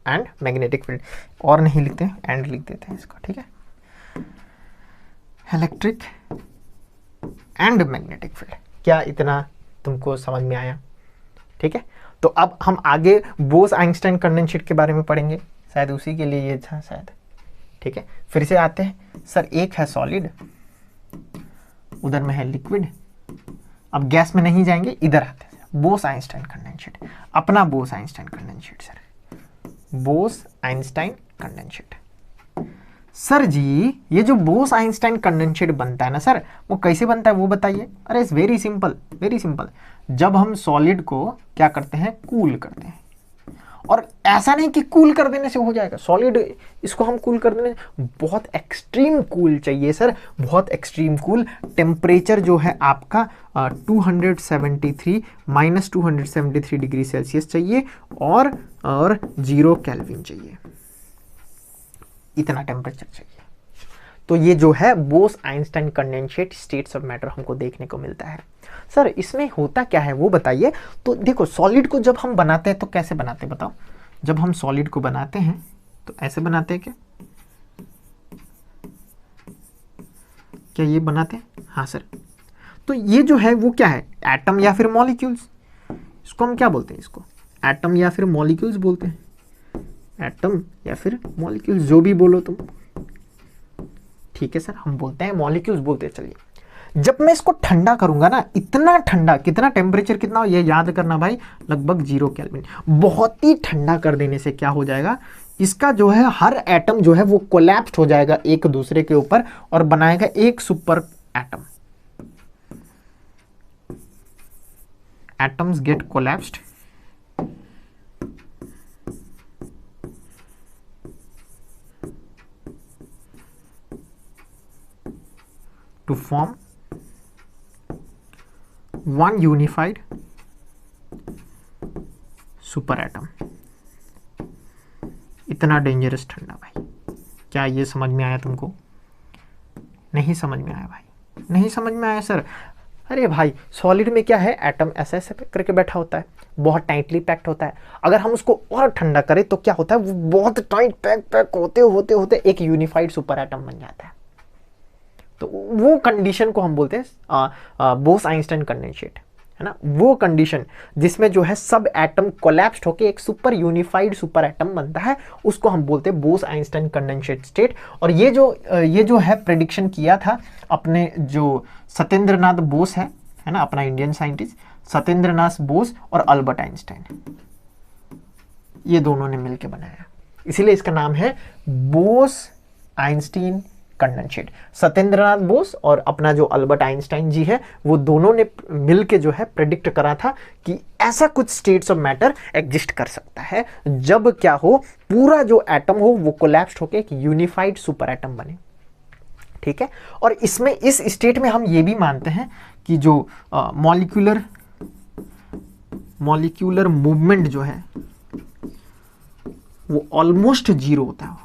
and magnetic field. और नहीं लिखते हैं, एंड लिख देते हैं इसको। ठीक है, इलेक्ट्रिक एंड मैग्नेटिक फील्ड। क्या इतना तुमको समझ में आया? ठीक है, तो अब हम आगे बोस आइंस्टाइन कंडेंसेट के बारे में पढ़ेंगे, शायद उसी के लिए ये था शायद। ठीक है, फिर से आते हैं। सर एक है सॉलिड, उधर में है लिक्विड, अब गैस में नहीं जाएंगे, इधर आते हैं बोस आइंस्टाइन कंडेंसेट, अपना Bose Einstein condensate. Sir Bose Einstein condensate, sir ji ये जो बोस आइंस्टाइन कंडेंसेट बनता है ना सर, वो कैसे बनता है वो बताइए। अरे it's very simple, very simple. जब हम सॉलिड को क्या करते हैं? कूल करते हैं, और ऐसा नहीं कि कूल कर देने से हो जाएगा सॉलिड, इसको हम कूल कर देने, बहुत एक्सट्रीम कूल चाहिए सर, बहुत एक्सट्रीम कूल। टेम्परेचर जो है आपका 273 -273 डिग्री सेल्सियस चाहिए, और 0 केल्विन चाहिए, इतना टेम्परेचर चाहिए। तो ये जो है Bose Einstein condensate states of matter हमको देखने को मिलता है। सर इसमें होता क्या है वो बताइए। तो देखो सॉलिड को जब हम बनाते हैं तो कैसे बनाते हैं बताओ? जब हम सॉलिड को बनाते हैं तो ऐसे बनाते हैं क्या? क्या ये बनाते हैं? हाँ सर। तो ये जो है वो क्या है? एटम या फिर मॉलिक्यूल्स। इसको हम क्या बोलते हैं? इसको एटम या फिर मॉलिक्यूल्स बोलते हैं। एटम या फिर मॉलिक्यूल्स, जो भी बोलो तुम। ठीक है सर, हम बोलते हैं मॉलिक्यूल्स बोलते हैं। चलिए, जब मैं इसको ठंडा करूंगा ना, इतना ठंडा, कितना टेम्परेचर कितना हो ये याद करना भाई, लगभग 0 केल्विन। बहुत ही ठंडा कर देने से क्या हो जाएगा? इसका जो है हर एटम जो है वो कोलैप्स हो जाएगा एक दूसरे के ऊपर और बनाएगा एक super atom. Atoms get collapsed to form one unified super atom। इतना डेंजरस ठंडा भाई। क्या ये समझ में आया तुमको? नहीं समझ में आया भाई? नहीं समझ में आया सर? अरे भाई सॉलिड में क्या है? एटम ऐसे ऐसे करके बैठा होता है, बहुत टाइटली पैक्ड होता है। अगर हम उसको और ठंडा करें तो क्या होता है? वो बहुत टाइट पैक होते होते होते एक यूनिफाइड सुपर एटम बन जाता है। तो वो कंडीशन को हम बोलते हैं बोस आइंस्टाइन कंडेंसेट, है ना, वो कंडीशन जिसमें जो है सब एटम कोलैप्स्ड होके एक सुपर यूनिफाइड सुपर एटम बनता है, उसको हम बोलते हैं बोस आइंस्टाइन कंडेंसेट स्टेट। और ये जो है प्रेडिक्शन किया था अपने जो सत्येंद्रनाथ बोस है ना, अपना इंडियन साइंटिस्ट सत्येंद्रनाथ बोस और अल्बर्ट आइंस्टाइन, ये दोनों ने मिलकर बनाया, इसीलिए इसका नाम है बोस आइंस्टीन कंडेंसेट। सत्येंद्रनाथ बोस और अपना जो अल्बर्ट आइंस्टाइन जी है, वो दोनों ने मिलके जो है प्रेडिक्ट करा था कि ऐसा कुछ स्टेट्स ऑफ मैटर एग्जिस्ट कर सकता है जब क्या हो, पूरा जो एटम हो वो कोलैप्स्ड होके एक यूनिफाइड सुपर एटम बने। ठीक है, और इसमें इस स्टेट में हम ये भी मानते हैं कि जो मॉलिक्यूलर मूवमेंट जो है वो ऑलमोस्ट जीरो होता है,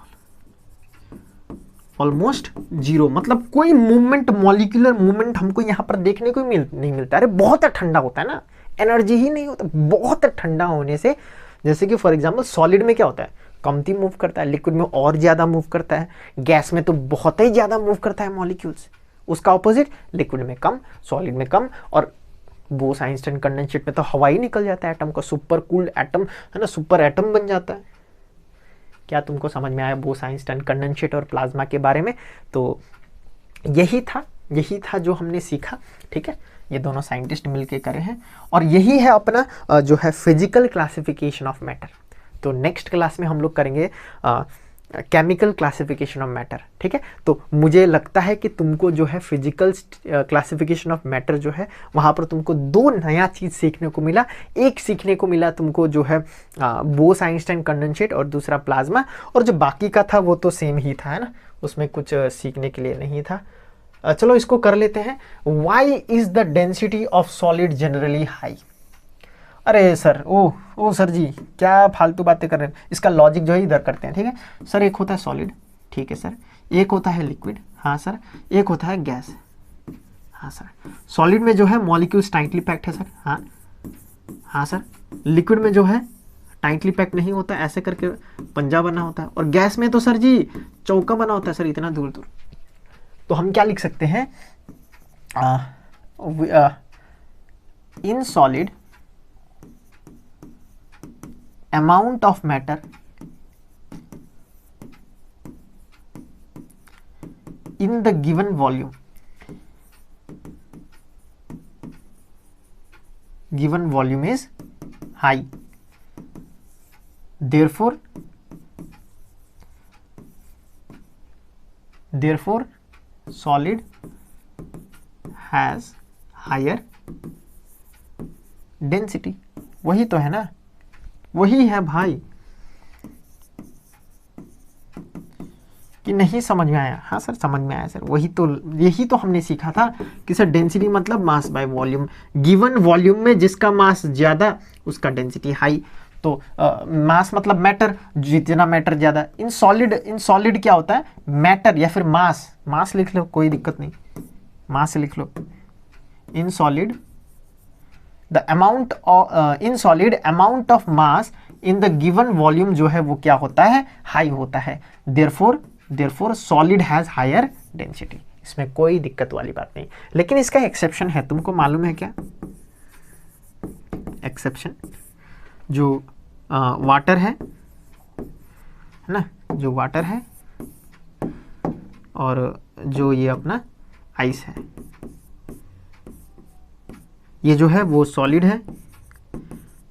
ऑलमोस्ट जीरो, मतलब कोई मूवमेंट, मॉलिक्यूलर मूवमेंट हमको यहां पर देखने को नहीं मिलता। अरे बहुत ठंडा होता है ना, एनर्जी ही नहीं होता, बहुत ठंडा होने से, जैसे कि फॉर एग्जांपल सॉलिड में क्या होता है, कमती मूव करता है, लिक्विड में और ज्यादा मूव करता है, गैस में तो बहुत ही ज्यादा मूव करता है मॉलिक्यूल्स। उसका ऑपोजिट लिक्विड में कम, सॉलिड में कम, और बोस आइंस्टाइन कंडेंसेट में तो हवा ही निकल जाता है एटम का, सुपर कूल्ड एटम है ना, सुपर एटम बन जाता है। क्या तुमको समझ में आया बोस आइंस्टाइन कंडेंसेट और प्लाज्मा के बारे में? तो यही था जो हमने सीखा। ठीक है, ये दोनों साइंटिस्ट मिलके करे हैं, और यही है अपना जो है फिजिकल क्लासिफिकेशन ऑफ मैटर। तो नेक्स्ट क्लास में हम लोग करेंगे केमिकल क्लासिफिकेशन ऑफ मैटर। ठीक है, तो मुझे लगता है कि तुमको जो है फिजिकल क्लासिफिकेशन ऑफ मैटर जो है वहाँ पर तुमको दो नया चीज़ सीखने को मिला। एक सीखने को मिला तुमको जो है बोस आइंस्टाइन कंडेंसेट, और दूसरा प्लाज्मा, और जो बाकी का था वो तो सेम ही था, है ना, उसमें कुछ सीखने के लिए नहीं था। चलो इसको कर लेते हैं। Why is the density of solid generally high? अरे सर, ओ सर जी, क्या फालतू बातें कर रहे हैं, इसका लॉजिक जो है इधर करते हैं। ठीक है सर, एक होता है सॉलिड, ठीक है सर, एक होता है लिक्विड, हाँ सर, एक होता है गैस, हाँ सर। सॉलिड में जो है मॉलिक्यूल्स टाइटली पैक्ड है सर, हाँ सर। लिक्विड में जो है टाइटली पैक्ड नहीं होता, ऐसे करके पंजा बना होता है, और गैस में तो सर जी चौका बना होता है सर, इतना दूर दूर। तो हम क्या लिख सकते हैं, in solid amount of matter in the given volume is high, therefore solid has higher density। वही तो है ना, वही है भाई, कि नहीं समझ में आया? हाँ सर समझ में आया सर, यही तो हमने सीखा था कि सर डेंसिटी मतलब mass by volume, given volume में जिसका मास ज्यादा उसका डेंसिटी हाई। तो मास मतलब मैटर, जितना मैटर ज्यादा। इन सॉलिड क्या होता है, मैटर या फिर मास लिख लो, कोई दिक्कत नहीं, मास लिख लो। In solid the amount of mass in the given volume जो है वो क्या होता है, हाई होता है। therefore solid has higher density। इसमें कोई दिक्कत वाली बात नहीं, लेकिन इसका एक्सेप्शन है, तुमको मालूम है क्या एक्सेप्शन? जो वाटर है ना, जो वाटर है और जो ये अपना आइस है, ये जो है वो सॉलिड है,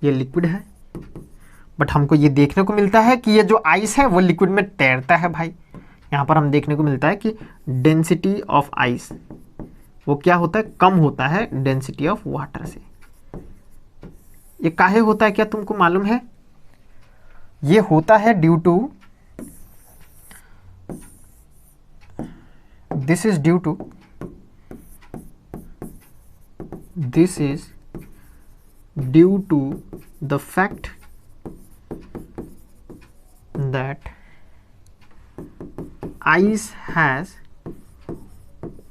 ये लिक्विड है, बट हमको ये देखने को मिलता है कि ये जो आइस है वो लिक्विड में तैरता है भाई। यहाँ पर हम देखने को मिलता है कि डेंसिटी ऑफ आइस वो क्या होता है, कम होता है डेंसिटी ऑफ वाटर से। ये काहे होता है, क्या तुमको मालूम है? ये होता है due to, this is due to, this is due to the fact that ice has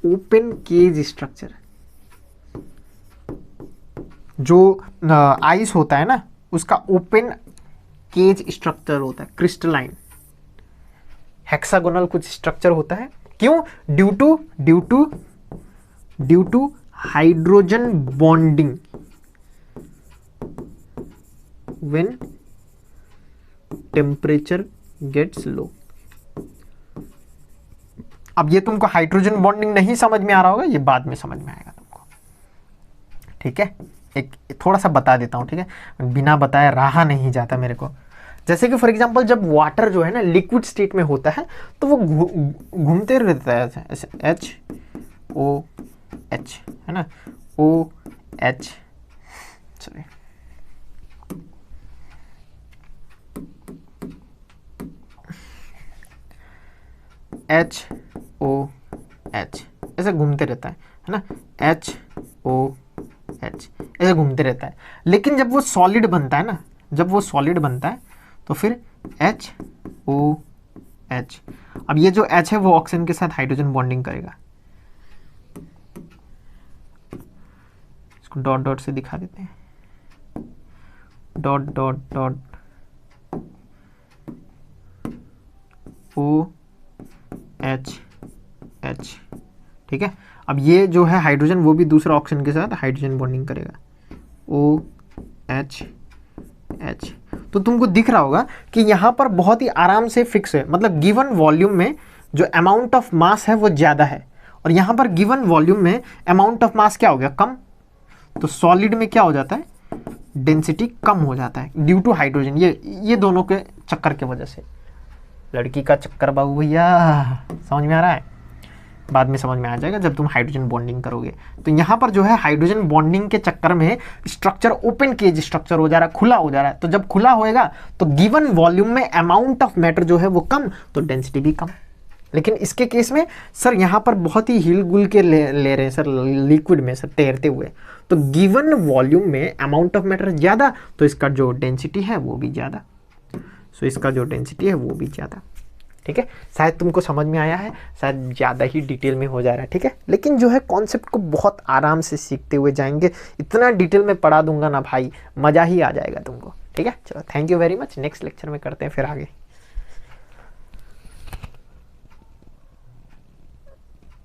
open cage structure। जो आइस होता है ना उसका ओपन केज स्ट्रक्चर होता है, क्रिस्टलाइन हेक्सागोनल कुछ स्ट्रक्चर होता है। क्यों? Due to hydrogen bonding when temperature gets low. अब ये तुमको हाइड्रोजन बॉन्डिंग नहीं समझ में आ रहा होगा, ये बाद में समझ में आएगा तुमको, ठीक है। एक थोड़ा सा बता देता हूँ, ठीक है, बिना बताए रहा नहीं जाता मेरे को। जैसे कि फॉर एग्जांपल जब वाटर जो है ना लिक्विड स्टेट में होता है तो वो घूमते रहता है ऐसे, HOH है ना, OH, सॉरी, HOH ऐसे घूमते रहता है ना, HOH ऐसे घूमते रहता है। लेकिन जब वो सॉलिड बनता है ना, जब वो सॉलिड बनता है तो फिर HOH। अब ये जो H है वो ऑक्सीजन के साथ हाइड्रोजन बॉन्डिंग करेगा। इसको डॉट डॉट से दिखा देते हैं, डॉट डॉट डॉट OH, ठीक है। अब ये जो है हाइड्रोजन वो भी दूसरा ऑक्सीजन के साथ हाइड्रोजन बॉन्डिंग करेगा, OH। तो तुमको दिख रहा होगा कि यहाँ पर बहुत ही आराम से फिक्स है, मतलब गिवन वॉल्यूम में जो अमाउंट ऑफ मास है वो ज़्यादा है, और यहाँ पर गिवन वॉल्यूम में अमाउंट ऑफ मास क्या हो गया, कम। तो सॉलिड में क्या हो जाता है, डेंसिटी कम हो जाता है ड्यू टू हाइड्रोजन। ये दोनों के चक्कर की वजह से, लड़की का चक्कर बाबू भैया, समझ में आ रहा है, बाद में समझ में आ जाएगा जब तुम हाइड्रोजन बॉन्डिंग करोगे। तो यहाँ पर जो है हाइड्रोजन बॉन्डिंग के चक्कर में स्ट्रक्चर ओपन केज स्ट्रक्चर हो जा रहा है, खुला हो जा रहा है। तो जब खुला होएगा तो गिवन वॉल्यूम में अमाउंट ऑफ मैटर जो है वो कम, तो डेंसिटी भी कम। लेकिन इसके केस में सर यहाँ पर बहुत ही हिल गुल के ले रहे हैं सर, लिक्विड में सर तैरते हुए, तो गिवन वॉल्यूम में अमाउंट ऑफ मैटर ज़्यादा, तो इसका जो डेंसिटी है वो भी ज़्यादा, सो इसका जो डेंसिटी है वो भी ज़्यादा, ठीक है। शायद तुमको समझ में आया है, शायद ज़्यादा ही डिटेल में हो जा रहा है, ठीक है। लेकिन जो है कॉन्सेप्ट को बहुत आराम से सीखते हुए जाएंगे, इतना डिटेल में पढ़ा दूंगा ना भाई, मज़ा ही आ जाएगा तुमको, ठीक है। चलो, thank you very much, next lecture में करते हैं फिर आगे।